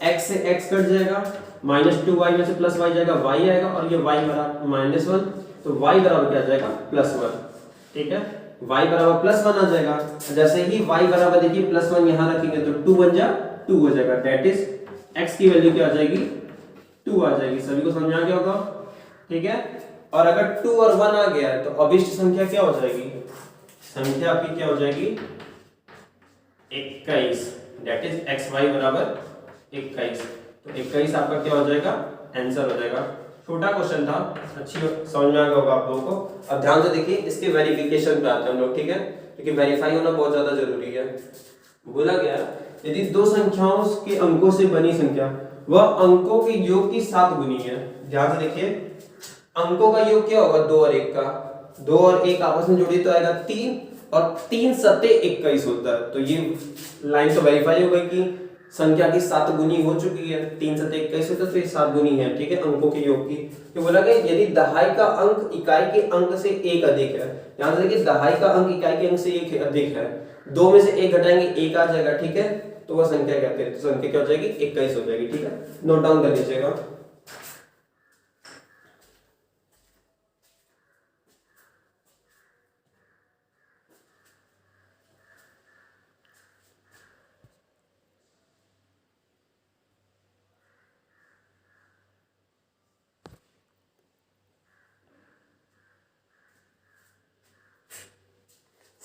x से x कट जाएगा, माइनस 2y में से प्लस y जाएगा, y आएगा और ये y बराबर माइनस 1, तो y बराबर क्या आ जाएगा, प्लस 1। ठीक है, y बराबर प्लस 1 आ जाएगा, जैसे ही y बराबर देखिए प्लस 1 यहाँ रखेंगे तो 2 बन जा 2 हो जाएगा, दैट इज x की वैल्यू क्या आ जाएगी, 2 आ जाएगी। सभी को समझ आ गया होगा? ठीक है, और अगर 2 और 1 आ गया है तो अभिष्ट संख्या क्या हो जाएगी, संख्या आपकी क्या हो जाएगी, 21, दैट इज xy बराबर 21, तो 21 आपका क्या हो जाएगा, आंसर हो जाएगा। छोटा क्वेश्चन था, अच्छी समझ में आ गया होगा आप लोगों को। अब ध्यान से देखिए, इसके वेरिफिकेशन पे आते हैं हम लोग। ठीक है, क्योंकि वेरीफाई होना बहुत ज्यादा जरूरी है। बोला गया यदि दो संख्याओं के अंकों से बनी संख्या वह अंकों के योग की 7 गुनी है। ध्यान से देखिए, अंकों का योग क्या होगा, 2 और 1 का, 2 और 1 आपस में जोड़ी तो आएगा 3 और 3 सत्ते 21 होता है। तो ये लाइन तो वेरीफाई हो गई कि संख्या की 7 गुनी हो चुकी है, 3 सत्ते 21 होता है तो ये 7 गुनी है। ठीक है, अंकों के योग की। तो बोला गया यदि दहाई का अंक इकाई के अंक से 1 अधिक है, ध्यान से देखिए दहाई का अंक इकाई के अंक से 1 अधिक है, 2 में से 1 घटाएंगे 1 आ जाएगा। ठीक है, तो वह संख्या क्या कहते हैं, तो संख्या क्या हो जाएगी, 21 हो जाएगी। ठीक है, नोट डाउन कर लीजिएगा।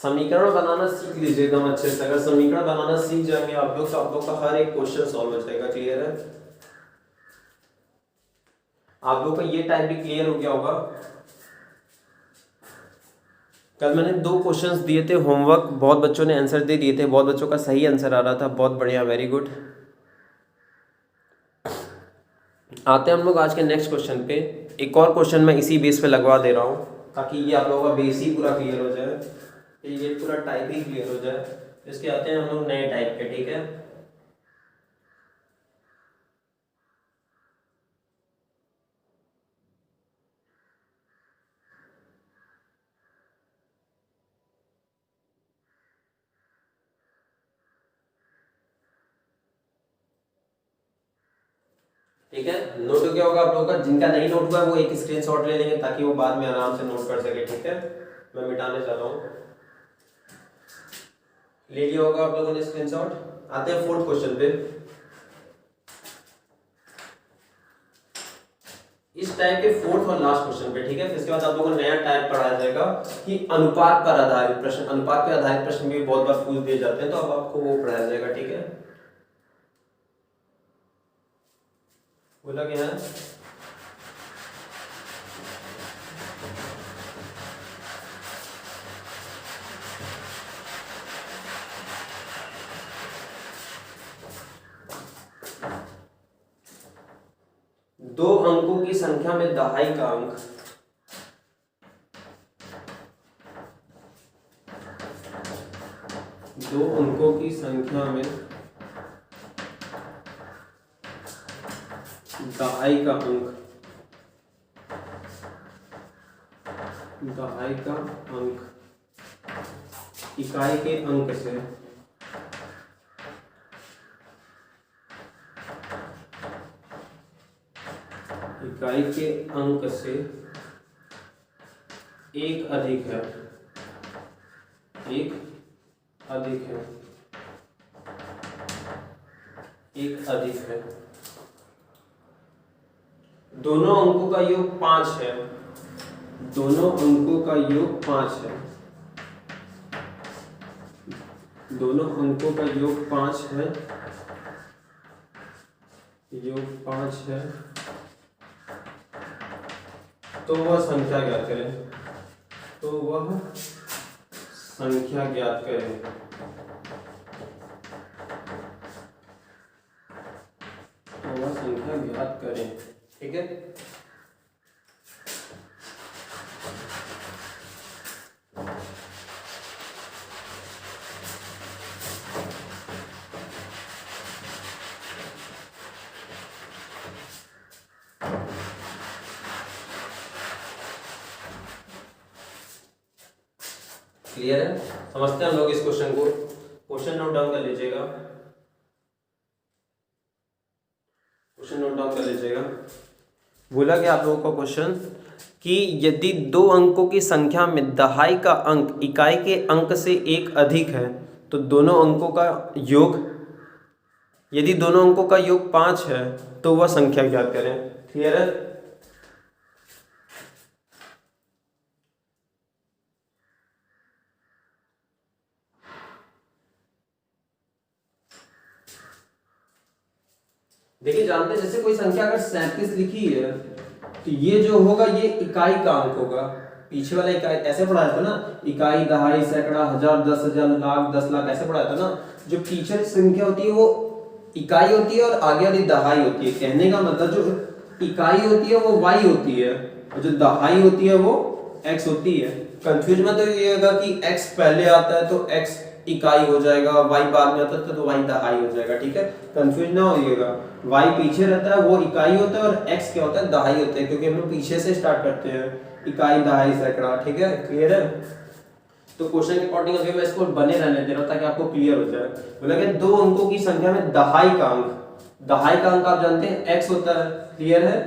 समीकरण बनाना सीख लीजिए एकदम अच्छे से। अगर समीकरण बनाना सीख जाएंगे आप लोग तो आप लोग का हर एक क्वेश्चन सॉल्व हो जाएगा। क्लियर है? आप लोग का ये टाइप भी क्लियर हो गया होगा। कल मैंने 2 क्वेश्चंस दिए थे होमवर्क, बहुत बच्चों ने आंसर दे दिए थे, बहुत बच्चों का सही आंसर आ रहा था। बहुत बढ़िया, वेरी गुड। आते हैं हम लोग आज के नेक्स्ट क्वेश्चन पे। एक और क्वेश्चन मैं इसी बेस पे लगवा दे रहा हूँ ताकि ये आप लोगों का बेस ही पूरा क्लियर हो जाए, ये पूरा टाइप ही क्लियर हो जाए। इसके आते हैं हम लोग नए टाइप के। ठीक है, ठीक है। नोट हो गया होगा आप लोगों का। जिनका नहीं नोट हुआ है वो एक स्क्रीनशॉट ले लेंगे ताकि वो बाद में आराम से नोट कर सके। ठीक है, मैं मिटाने जा रहा हूँ। ले लिया होगा आप लोगों ने स्क्रीनशॉट। आते हैं 4th क्वेश्चन पे। इस टाइप के 4th और लास्ट क्वेश्चन पे। ठीक है, फिर इसके बाद आप लोगों को नया टाइप पढ़ाया जाएगा कि अनुपात पर आधारित प्रश्न। अनुपात पर आधारित प्रश्न भी बहुत बार पूछ दिए जाते हैं, तो अब आपको वो पढ़ाया जाएगा। ठीक है, बोला क्या है? दो अंकों की संख्या में दहाई का अंक दो अंकों की संख्या में दहाई का अंक इकाई के अंक से एक अधिक है। दोनों अंकों का योग 5 है। दोनों अंकों का योग 5 है। तो वह संख्या ज्ञात करें। ठीक है, क्लियर है? समझते हैं हम लोग इस क्वेश्चन को। क्वेश्चन नोट डाउन कर लीजिएगा। बोला गया आप लोगों का क्वेश्चन कि यदि दो अंकों की संख्या में दहाई का अंक इकाई के अंक से एक अधिक है तो दोनों अंकों का योग, यदि दोनों अंकों का योग 5 है तो वह संख्या ज्ञात करें। क्लियर है? देखिए, जानते हैं जैसे कोई संख्या अगर 37 लिखी है तो ये जो होगा ये इकाई का अंक होगा। पीछे वाला इकाई ऐसे पढ़ाया था ना, इकाई, दहाई, सैकड़ा, हजार, 10,000, लाख, 10 लाख, ऐसे पढ़ाया था ना। जो पीछे संख्या होती है वो इकाई होती है और आगे वाली दहाई होती है। कहने का मतलब जो इकाई होती है वो y होती है और जो दहाई होती है वो x होती है। कंफ्यूज मत होइएगा कि x पहले आता है तो x इकाई हो जाएगा, y बाद में आता है तो y दहाई हो जाएगा। ठीक है, कंफ्यूज ना होइएगा। y पीछे रहता है वो इकाई होता है और x क्या होता है, दहाई होता है, क्योंकि हम लोग पीछे से स्टार्ट करते हैं, इकाई, दहाई, सैकड़ा। ठीक है, क्लियर है? तो क्वेश्चन के अकॉर्डिंग अभी मैं इसको बने रहने दे रहा हूं ताकि आपको क्लियर हो जाए। बोला कि दो अंकों की संख्या में दहाई का अंक आप जानते हैं x होता है। क्लियर है?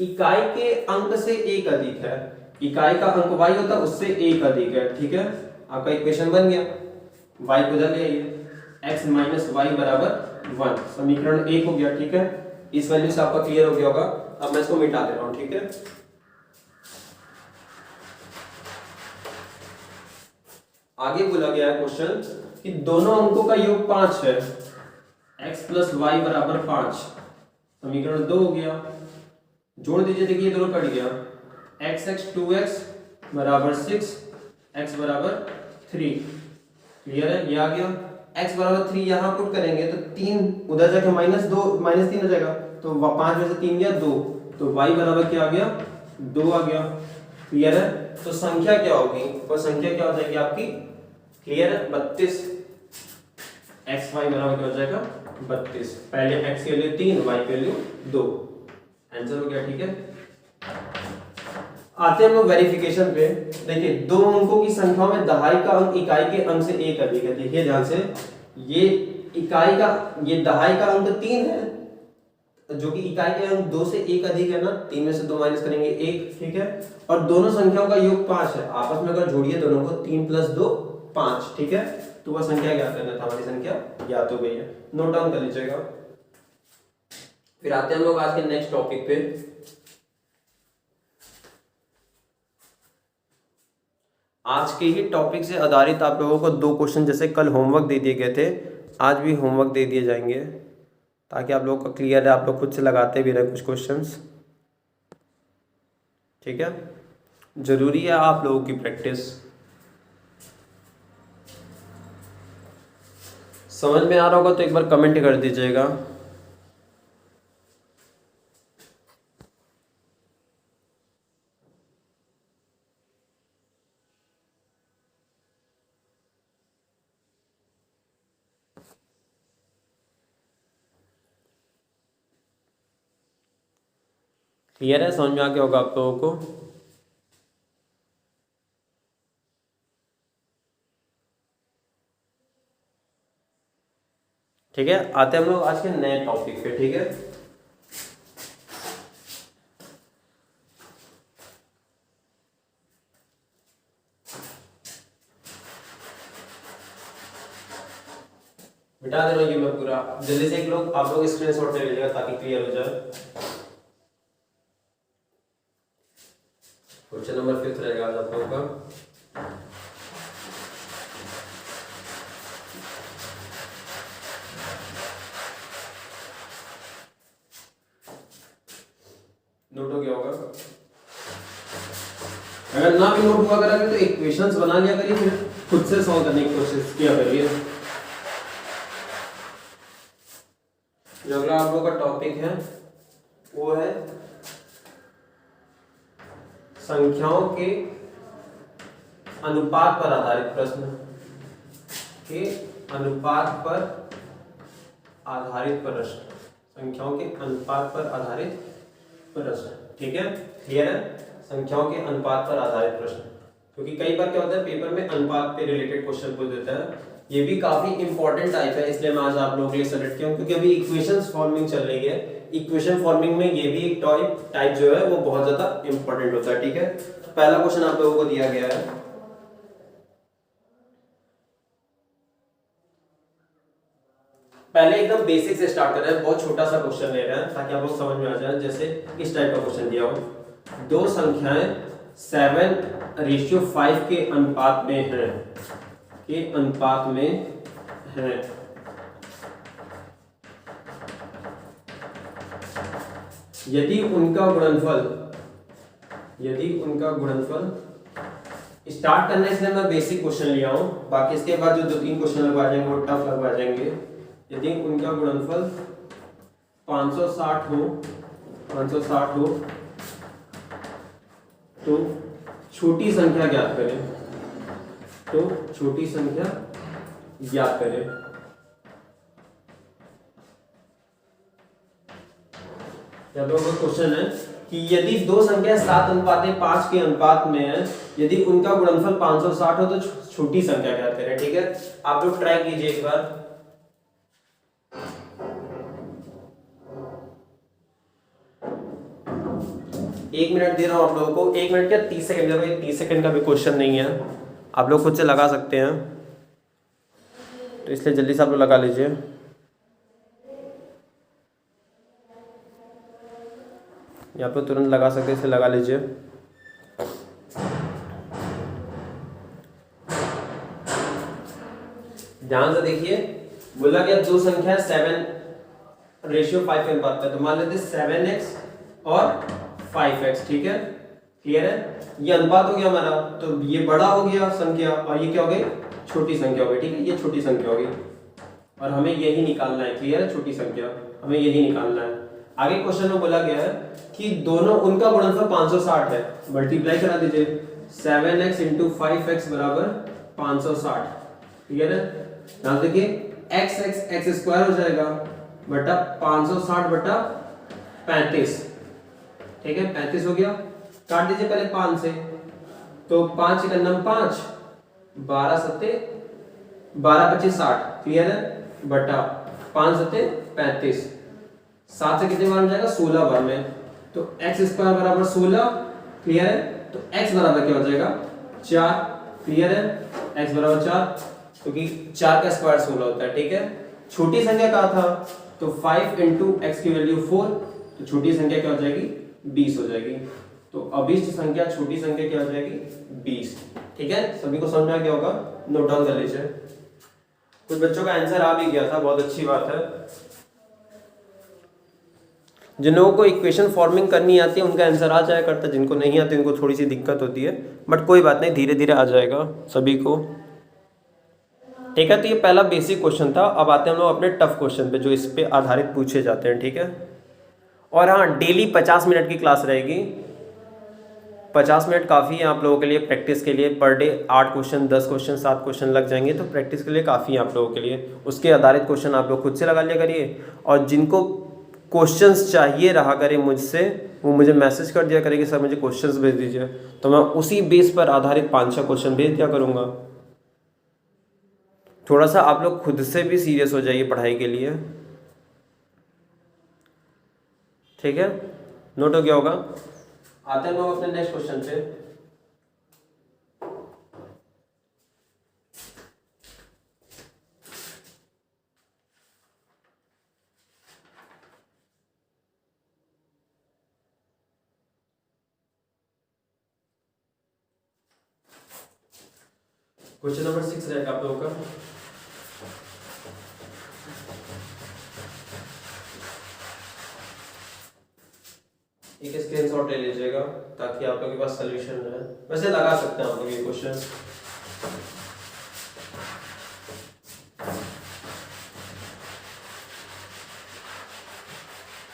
इकाई के अंक से एक अधिक है। इकाई का अंक y होता है, उससे एक अधिक है। ठीक है, आपका इक्वेशन बन गया। y को इधर ले आइए, x माइनस y बराबर 1। समीकरण 1 हो गया। ठीक है, इस वैल्यू से आपका क्लियर हो गया होगा। अब मैं इसको मिटा दे रहा हूं। ठीक है, आगे बोला गया है क्वेश्चन कि दोनों अंकों का योग 5 है, x प्लस वाई बराबर 5, समीकरण 2 हो गया। जोड़ दीजिए, देखिए दोनों कट गया, x 2x बराबर 6, x बराबर 3। क्लियर है, ये आ गया। x बराबर 3 यहाँ पुट करेंगे तो 3 उधर जाके -3 हो जाएगा, तो 5 में से 3 गया 2, तो y बराबर क्या आ गया, 2 आ गया। क्लियर है, तो संख्या क्या होगी, वो संख्या क्या हो जाएगी आपकी, क्लियर है, 32। एक्स वाई बराबर क्या हो जाएगा, 32। पहले x की वैल्यू 3, y की वैल्यू 2, आंसर हो गया। ठीक है, आते हैं हम लोग वेरिफिकेशन पे। देखिए दो अंकों की संख्याओं में दहाई का अंक इकाई के अंक से एक अधिक है। देखिए ध्यान से, ये इकाई का, ये दहाई का अंक 3 है, जो कि इकाई के अंक 2 से 1 अधिक है ना, 3 में से 2 माइनस करेंगे 1, ठीक है। और दोनों संख्याओं का योग 5 है, आपस में अगर जोड़िए दोनों को, 3 + 2 5, ठीक है। तो वह संख्या ज्ञात करना था, हमारी संख्या ज्ञात हो गई है, नोट डाउन कर लीजिएगा। फिर आते हैं हम लोग आज के नेक्स्ट टॉपिक पे। आज के ही टॉपिक से आधारित आप लोगों को 2 क्वेश्चन, जैसे कल होमवर्क दे दिए गए थे, आज भी होमवर्क दे दिए जाएंगे, ताकि आप लोगों को क्लियर है, आप लोग खुद से लगाते भी रहे कुछ क्वेश्चंस, ठीक है। जरूरी है आप लोगों की प्रैक्टिस। समझ में आ रहा होगा तो एक बार कमेंट कर दीजिएगा। क्लियर है, समझ में आ गया होगा आप लोगों को। ठीक है, आते हैं हम लोग आज के नए टॉपिक पे, ठीक है। मिटा दे रहा हूँ ये मैं पूरा, जल्दी से एक लोग आप लोग स्क्रीनशॉट ले लीजिएगा ताकि क्लियर हो जाए। क्वेश्चन नंबर 5 रहेगा आज आप लोगों का। नोट हो गया होगा, अगर ना भी नोट हुआ करेंगे तो इक्वेशंस बना लिया करिए, फिर खुद से सॉल्व करने की कोशिश किया करिए। जो अगला आप लोगों का टॉपिक है वो है संख्याओं के अनुपात पर आधारित प्रश्न, के अनुपात पर आधारित प्रश्न, संख्याओं के अनुपात पर आधारित प्रश्न, ठीक है। क्लियर है, संख्याओं के अनुपात पर आधारित प्रश्न, क्योंकि कई बार क्या होता है पेपर में अनुपात पे रिलेटेड क्वेश्चन पूछ देता है। ये भी काफी इंपॉर्टेंट टाइप है, इसलिए मैं आज आप लोगों के लिए सेलेक्ट किया हूं, क्योंकि अभी इक्वेशंस फॉर्मिंग चल रही है। इक्वेशन फॉर्मिंग में ये भी एक टाइप जो है वो बहुत ज्यादा इंपॉर्टेंट होता है, ठीक है। पहला क्वेश्चन आप लोगों को दिया गया है, पहले एकदम बेसिक से स्टार्ट कर रहे हैं, बहुत छोटा सा क्वेश्चन ले रहे हैं ताकि आप लोग समझ में आ जाए। जैसे इस टाइप का क्वेश्चन दिया हो, दो संख्याएं 7:5 के अनुपात में हैं, के अनुपात में हैं, यदि उनका गुणनफल स्टार्ट करने से मैं बेसिक क्वेश्चन लिया हूं, बाकी इसके बाद जो 2-3 क्वेश्चन लगवा जाएंगे वो टफ लगवा जाएंगे। यदि उनका गुणनफल 560 हो तो छोटी संख्या ज्ञात करें, या तो क्वेश्चन है कि यदि दो संख्या 7:5 के अनुपात में है, यदि उनका गुणनफल 560 हो तो छोटी संख्या ज्ञात करें, ठीक है। आप लोग ट्राई कीजिए एक बार। एक मिनट दे रहा हूं आप लोगों को, 1 मिनट क्या 30 सेकंड दे रहा हूं, 30 सेकंड का भी क्वेश्चन नहीं है, आप लोग खुद से लगा सकते हैं, तो इसलिए जल्दी से आप लोग लगा लीजिए। यहाँ पे तुरंत लगा सकते हैं, इसे लगा लीजिए। ध्यान से देखिए, बोला गया दो संख्या 7:5 के अनुपात का, तो मान लेते 7x और 5x, ठीक है, क्लियर है। ये अनुपात हो गया हमारा, तो ये बड़ा हो गया संख्या और ये क्या हो गई, छोटी संख्या हो गई, ठीक है, ये छोटी संख्या हो गई और हमें यही निकालना है, क्लियर है, छोटी संख्या हमें यही निकालना है। आगे क्वेश्चन में बोला गया है कि दोनों उनका गुणनफल 560 है, मल्टीप्लाई करा दीजिए, 7x इंटू 5x बराबर 560, क्लियर है। ध्यान देखिए x स्क्वायर हो जाएगा बटा 560 बटा 35, ठीक है, 35 हो गया। काट दीजिए पहले 5 से, तो 5 एक नम 5, 12 सत्ते 12 25 60, क्लियर है, बटा 5 सत्ते 35, 7 से कितने बार में जाएगा, 16 बार में, तो x स्क्वायर बराबर 16, क्लियर है। तो x बराबर क्या हो जाएगा, 4, क्लियर है, x बराबर 4, क्योंकि 4 का स्क्वायर 16 होता है, ठीक है। छोटी संख्या क्या था, तो 5 इंटू एक्स की वैल्यू 4, तो छोटी संख्या क्या हो जाएगी, 20 हो जाएगी। तो अभिष्ट संख्या छोटी संख्या क्या हो जाएगी, 20, ठीक है। सभी को समझ में आ गया होगा, नोट डाउन कर लीजिए। कुछ बच्चों का आंसर आ भी गया था, बहुत अच्छी बात है। जिन लोगों को इक्वेशन फॉर्मिंग करनी आती है उनका आंसर आ जाया करता है, जिनको नहीं आती उनको थोड़ी सी दिक्कत होती है, बट कोई बात नहीं, धीरे धीरे आ जाएगा सभी को, ठीक है। तो ये पहला बेसिक क्वेश्चन था। अब आते हैं हम लोग अपने टफ क्वेश्चन पे जो इस पे आधारित पूछे जाते हैं, ठीक है। और हाँ, डेली 50 मिनट की क्लास रहेगी, 50 मिनट काफ़ी है आप लोगों के लिए प्रैक्टिस के लिए। Per day 8 question, 10 question, 7 question लग जाएंगे, तो प्रैक्टिस के लिए काफ़ी है आप लोगों के लिए। उसके आधारित क्वेश्चन आप लोग खुद से लगा लिया करिए, और जिनको क्वेश्चंस चाहिए रहा करे मुझसे, वो मुझे मैसेज कर दिया करे कि सर मुझे क्वेश्चंस भेज दीजिए, तो मैं उसी बेस पर आधारित 5-6 क्वेश्चन भेज दिया करूँगा। थोड़ा सा आप लोग खुद से भी सीरियस हो जाइए पढ़ाई के लिए, ठीक है, नोट हो गया होगा। आते हैं लोग अपने नेक्स्ट क्वेश्चन पे। क्वेश्चन नंबर 6 रहेगा आप लोगों का। एक स्क्रीनशॉट ले लीजिएगा ताकि आप लोगों के पास सॉल्यूशन है, वैसे लगा सकते हैं आप लोग ये क्वेश्चन।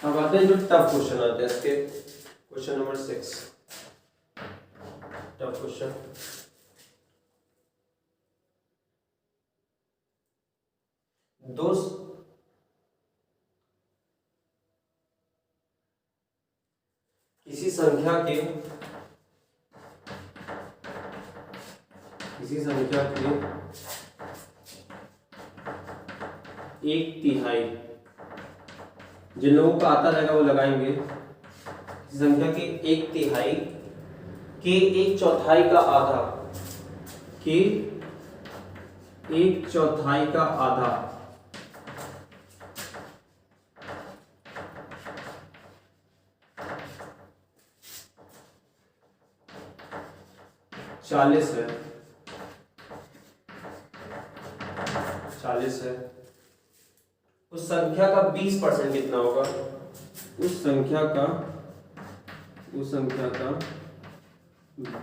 अब आते हैं जो टफ क्वेश्चन आते हैं इसके, क्वेश्चन नंबर 6 टफ क्वेश्चन। दोस्त किसी संख्या के 1/3, जिन लोगों को आता रहेगा वो लगाएंगे, किसी संख्या के 1/3 के 1/4 का आधा, के 1/4 का आधा, चालीस है, 40 है। उस संख्या का 20% कितना होगा, उस संख्या का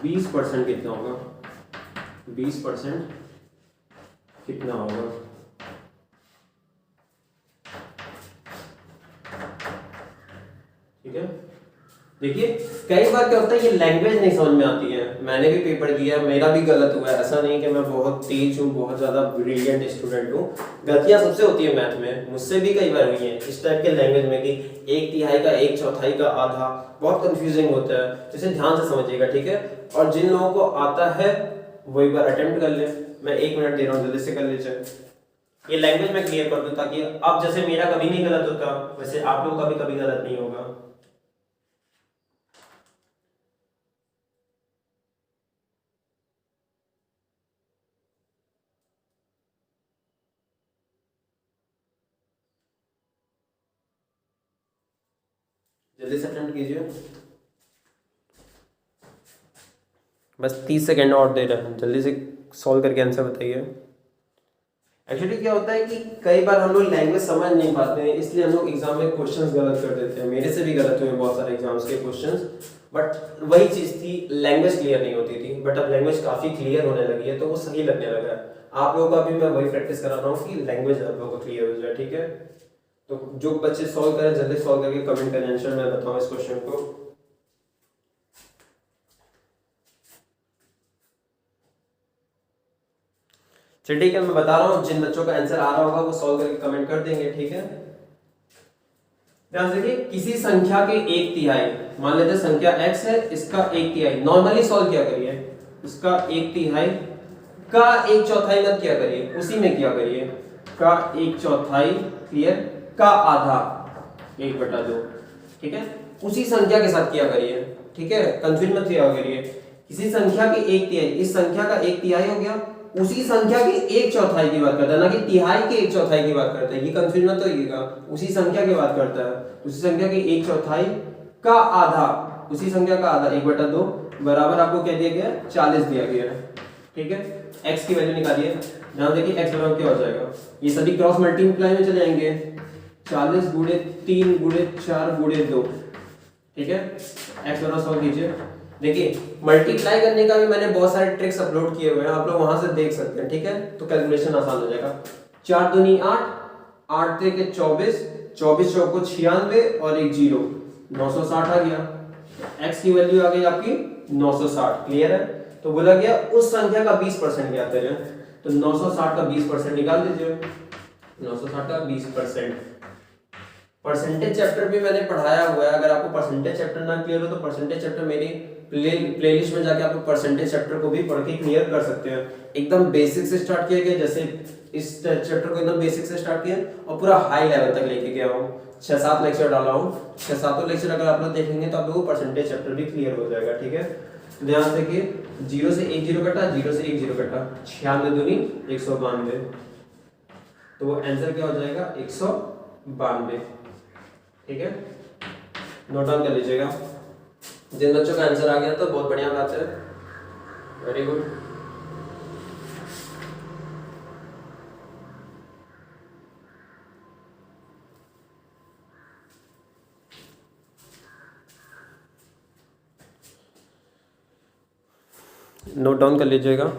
20% कितना होगा, 20% कितना होगा। ठीक है, देखिए कई बार क्या होता है, ये लैंग्वेज नहीं समझ में आती है। मैंने भी पेपर दिया, मेरा भी गलत हुआ है, ऐसा नहीं कि मैं बहुत तेज हूँ, बहुत ज़्यादा ब्रिलियंट स्टूडेंट हूँ। गलतियाँ सबसे होती है मैथ में, मुझसे भी कई बार हुई हैं इस टाइप के लैंग्वेज में कि 1/3 का 1/4 का आधा, बहुत कंफ्यूजिंग होता है, तो इसे ध्यान से समझिएगा, ठीक है। और जिन लोगों को आता है वो एक बार अटेम्प्ट कर ले, मैं 1 मिनट दे रहा हूँ, जल्दी से कर लीजिए। ये लैंग्वेज मैं क्लियर कर दूँ ताकि अब जैसे मेरा कभी नहीं गलत होता, वैसे आप लोगों का भी कभी गलत नहीं होगा। जल्दी से अटेम्प्ट कीजिए, बस 30 सेकेंड और दे रहे हैं, जल्दी से सॉल्व करके आंसर बताइए। एक्चुअली क्या होता है कि कई बार हम लोग लैंग्वेज समझ नहीं पाते हैं, इसलिए हम लोग एग्जाम में क्वेश्चंस गलत कर देते हैं। मेरे से भी गलत हुए बहुत सारे एग्जाम्स के क्वेश्चंस, बट वही चीज़ थी, लैंग्वेज क्लियर नहीं होती थी। बट अब लैंग्वेज काफ़ी क्लियर होने लगी है तो वो सही लगने लगा है। आप लोगों का भी मैं वही प्रैक्टिस करा रहा हूँ कि लैंग्वेज आप लोगों को क्लियर हो जाए, ठीक है। तो जो बच्चे सॉल्व करें जल्दी सॉल्व करके कमेंट करें आंसर, मैं बताऊँ इस क्वेश्चन को। चलिए ठीक है, मैं बता रहा हूँ, जिन बच्चों का आंसर आ रहा होगा वो सॉल्व करके कमेंट कर देंगे, ठीक है। ध्यान से देखिए, किसी संख्या के एक तिहाई, मान लेते हैं संख्या x है, इसका एक तिहाई, नॉर्मली सॉल्व क्या करिए, इसका एक तिहाई का एक चौथाई मत क्या करिए, उसी में क्या करिए, का एक चौथाई, क्लियर, का आधा 1/2, ठीक है। उसी संख्या के साथ किया करिए, ठीक है, कंफ्यूज मत किया करिए। किसी संख्या के एक तिहाई, इस संख्या का एक तिहाई हो गया, उसी संख्या के एक चौथाई की बात करता है, ना कि तिहाई के एक चौथाई की बात करता है, ये कंफ्यूज मत होइएगा। उसी संख्या की बात करता है, उसी संख्या के एक चौथाई का आधा, उसी संख्या का आधा 1/2 बराबर आपको क्या दिया गया, 40 दिया गया है, ठीक है। x की वैल्यू निकालिए, ध्यान देखिए x बराबर क्या हो जाएगा, ये सभी क्रॉस मल्टीप्लाई में चले जाएंगे, 40 गुणे 3 गुणे 4 गुणे 2, ठीक है। x बराबर सॉल्व कीजिए। देखिए मल्टीप्लाई करने का भी मैंने बहुत सारे ट्रिक्स अपलोड किए हुए हैं, आप लोग वहां से देख सकते हैं, ठीक है। तो कैलकुलेशन आसान हो जाएगा। 4 दूनी 8, 8 3 24, 24 चौको 96 और एक 0, 960 आ गया। x की वैल्यू आ गई आपकी 960, क्लियर है। तो बोला गया उस संख्या का 20% ज्ञात करें, तो 960 का 20% निकाल दीजिए, 960 का 20%। परसेंटेज चैप्टर भी मैंने पढ़ाया हुआ है, अगर आपको परसेंटेज चैप्टर ना क्लियर हो तो परसेंटेज चैप्टर मेरी प्लेलिस्ट में जाके आप परसेंटेज चैप्टर को भी पढ़ के क्लियर कर सकते हैं। एकदम बेसिक से स्टार्ट किया गया, जैसे इस चैप्टर को एकदम बेसिक से स्टार्ट किया और पूरा हाई लेवल तक लेके गया हूँ। 6-7 लेक्चर डाला हूँ, 6-7 लेक्चर अगर आप लोग देखेंगे तो आप लोगों को परसेंटेज चैप्टर भी क्लियर हो जाएगा, ठीक है। तो ध्यान से देखिए, 0 से 1 0 कटा, 0 से 1 0 कटा, 96 दूनी 192, तो वो आंसर क्या हो जाएगा, 192, ठीक है। नोट डाउन कर लीजिएगा। जिन बच्चों का आंसर आ गया तो बहुत बढ़िया बात है, वेरी गुड। नोट डाउन कर लीजिएगा।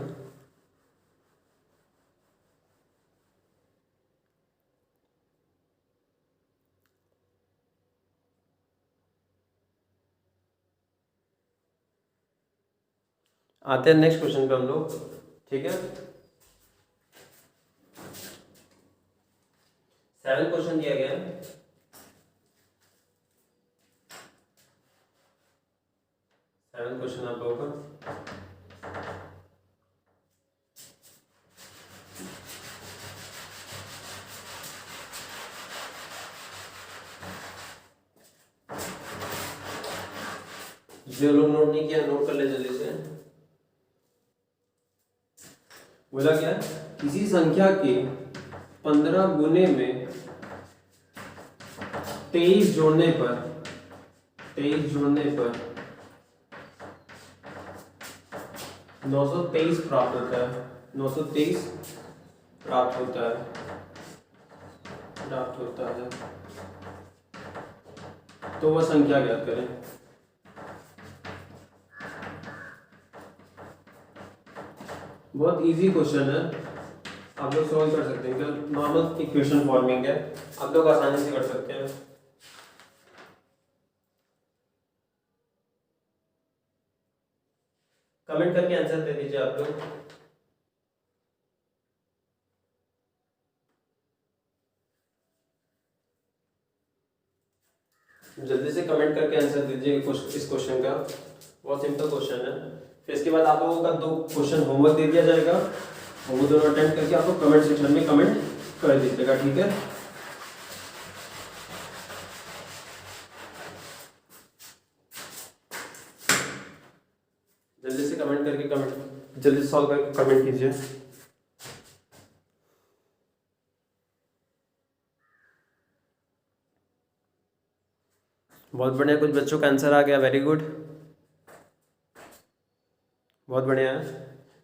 आते हैं नेक्स्ट क्वेश्चन पे हम लोग, ठीक है। 7 क्वेश्चन दिया गया है। 7 क्वेश्चन आप लोगों का, जो लोग नोट नहीं किया नोट कर ले जल्दी से। बोला क्या, किसी संख्या के 15 गुने में 23 जोड़ने पर 923 प्राप्त होता है, 923 प्राप्त होता है, तो वह संख्या ज्ञात करें। बहुत इजी क्वेश्चन है, आप लोग सॉल्व कर सकते हैं, नॉर्मल इक्वेशन फॉर्मिंग है, आप लोग आसानी से कर सकते हैं। कमेंट करके आंसर दे दीजिए आप लोग। जल्दी से कमेंट करके आंसर दीजिए इस क्वेश्चन का, बहुत सिंपल क्वेश्चन है। फिर इसके बाद आप लोगों का 2 क्वेश्चन होमवर्क दे दिया जाएगा, वो दोनों अटेम्प्ट करके आप लोग कमेंट सेक्शन में कमेंट कर दीजिएगा, ठीक है। जल्दी से कमेंट करके जल्दी से सॉल्व करके कमेंट कीजिए। बहुत बढ़िया, कुछ बच्चों का आंसर आ गया, वेरी गुड, बहुत बढ़िया है।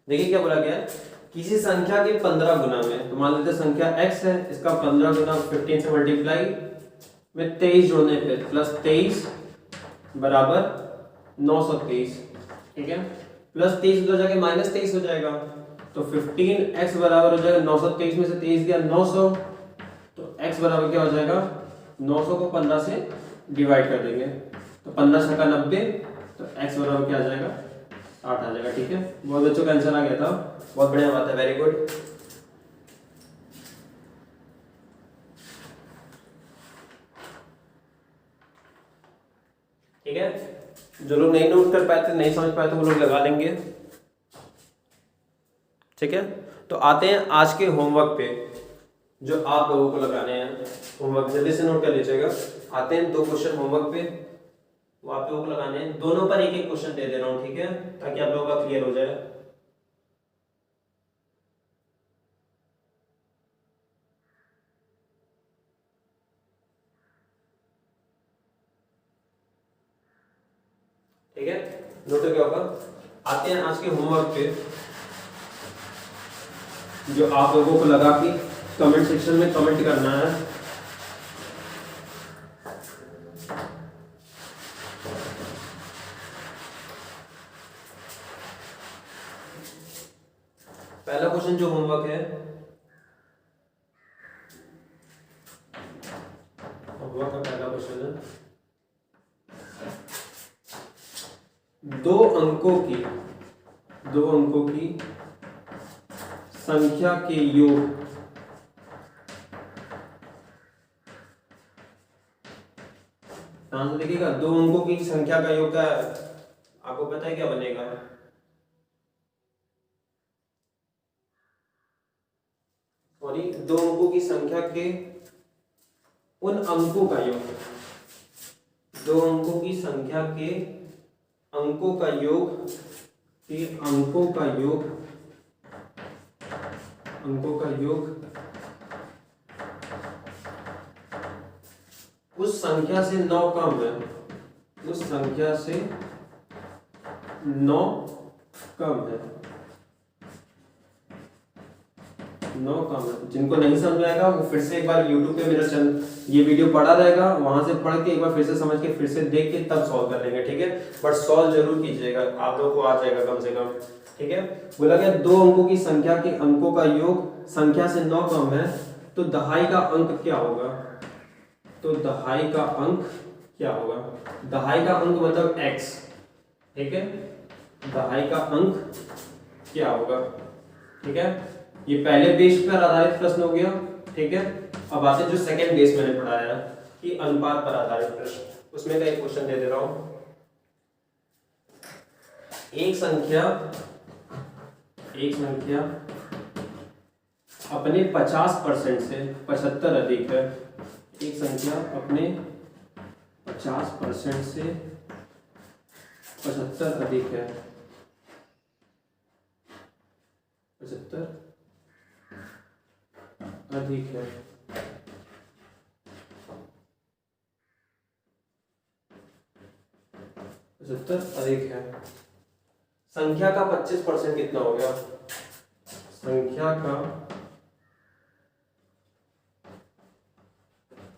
देखिए क्या बोला गया है किसी संख्या के 15 गुना में, तो मान लेते हैं संख्या x है, इसका 15 गुना 15 से मल्टीप्लाई में 23 जोड़ने पे प्लस 23 बराबर 923, ठीक है। प्लस 23 हो जाएगा माइनस 23 हो जाएगा, तो 15x बराबर हो जाएगा 923 में से 23 गया 900, तो x बराबर क्या हो जाएगा 900 को 15 से डिवाइड कर देंगे, तो 15 छक्का 90, तो x बराबर क्या आ जाएगा 8 आ जाएगा, ठीक है। बहुत बच्चों का आंसर आ गया था, बहुत बढ़िया बात है, वेरी गुड। ठीक है, जो लोग नहीं नोट कर पाए थे, नहीं समझ पाए तो वो लोग लगा लेंगे, ठीक है। तो आते हैं आज के होमवर्क पे, जो आप लोगों को लगाने हैं होमवर्क, जल्दी से नोट कर लीजिएगा। आते हैं 2 क्वेश्चन होमवर्क पे, वो आप लोगों को लगाने हैं, दोनों पर एक एक क्वेश्चन दे दे रहा हूँ, ठीक है, ताकि आप लोगों का क्लियर हो जाए। ठीक है, नोट क्या होगा। आते हैं आज के होमवर्क पे, जो आप लोगों को लगा कि कमेंट सेक्शन में कमेंट करना है। पहला क्वेश्चन जो होमवर्क है, होमवर्क का पहला क्वेश्चन है, 2 अंकों की संख्या के योग ध्यान से देखिएगा, 2 अंकों की संख्या का योग क्या आपको पता है क्या बनेगा? सॉरी, 2 अंकों की संख्या के उन अंकों का योग, 2 अंकों की संख्या के अंकों का योग, अंकों का योग उस संख्या से 9 कम है, उस संख्या से 9 कम है, 9 कम है। जिनको नहीं समझ आएगा वो फिर से एक बार YouTube पे मेरा चैनल ये वीडियो पढ़ा रहेगा, वहां से पढ़ के एक बार फिर से समझ के फिर से देख के तब सॉल्व कर लेंगे, ठीक है। बट सॉल्व जरूर कीजिएगा, आप लोगों को आ जाएगा कम से कम, ठीक है। बोला गया 2 अंकों की संख्या के अंकों का योग संख्या से 9 कम है, तो दहाई का अंक क्या होगा? तो दहाई का अंक क्या होगा? दहाई का अंक मतलब x, ठीक है। दहाई का अंक क्या होगा, ठीक है। ये पहले बेस पर आधारित प्रश्न हो गया, ठीक है। अब आते जो सेकंड बेस मैंने पढ़ाया कि अनुपात पर आधारित प्रश्न, उसमें का एक क्वेश्चन दे रहा हूं। एक संख्या अपने 50% से 75 अधिक है, एक संख्या अपने 50% से 75 अधिक है, 75 अधिक है, 75 अधिक है। संख्या का 25% कितना हो गया? संख्या का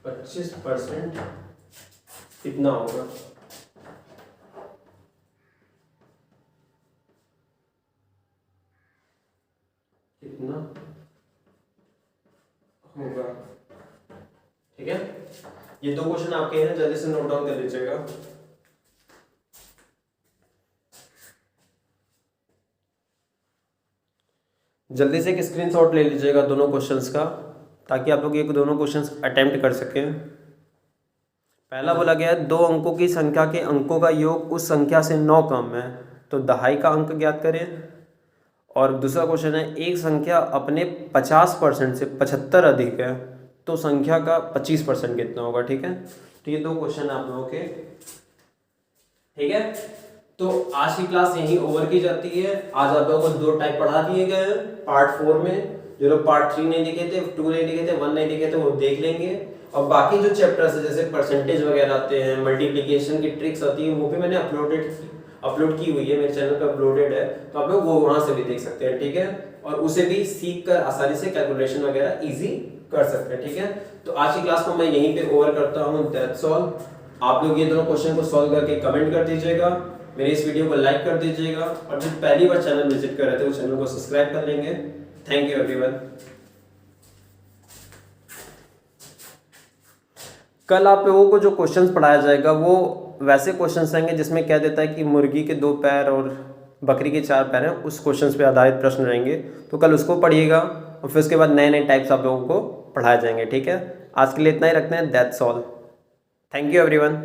25% कितना होगा? कितना होगा, ठीक है। ये 2 क्वेश्चन आपके हैं, जल्दी से नोट डाउन कर लीजिएगा। जल्दी से एक स्क्रीनशॉट ले लीजिएगा दोनों क्वेश्चंस का, ताकि आप लोग ये दोनों क्वेश्चंस अटेम्प्ट कर सकें। पहला बोला गया है 2 अंकों की संख्या के अंकों का योग उस संख्या से 9 कम है, तो दहाई का अंक ज्ञात करें। और दूसरा क्वेश्चन है एक संख्या अपने 50% से 75 अधिक है, तो संख्या का 25% कितना होगा, ठीक है। तो ये 2 क्वेश्चन आप लोगों के, ठीक है। तो आज की क्लास यहीं ओवर की जाती है। आज आप लोगों को 2 टाइप पढ़ा दिए गए हैं पार्ट 4 में। जो लोग पार्ट 3 नहीं देखे थे, 2 नहीं देखे थे, 1 नहीं देखे थे, वो देख लेंगे। और बाकी जो चैप्टर्स है जैसे परसेंटेज वगैरह आते हैं, मल्टीप्लिकेशन की ट्रिक्स आती है, वो भी मैंने अपलोड की हुई है, मेरे चैनल पे अपलोडेड है, तो आप लोग वो वहां से भी देख सकते हैं, ठीक है। और उसे भी सीख कर आसानी से कैलकुलेशन वगैरह इजी कर सकते हैं, ठीक है। तो आज की क्लास को मैं यहीं पे ओवर करता हूँ, दैट्स ऑल। आप लोग ये दोनों क्वेश्चन को सॉल्व करके कमेंट कर दीजिएगा, मेरे इस वीडियो को लाइक कर दीजिएगा, और जो पहली बार चैनल विजिट कर रहे थे वो चैनल को सब्सक्राइब कर लेंगे। Thank you everyone. कल आप लोगों को जो क्वेश्चंस पढ़ाया जाएगा वो वैसे क्वेश्चंस रहेंगे जिसमें कह देता है कि मुर्गी के 2 पैर और बकरी के 4 पैर हैं, उस क्वेश्चंस पे आधारित प्रश्न रहेंगे, तो कल उसको पढ़िएगा और फिर उसके बाद नए नए टाइप्स आप लोगों को पढ़ाए जाएंगे, ठीक है। आज के लिए इतना ही रखते हैं, that's all. Thank you everyone.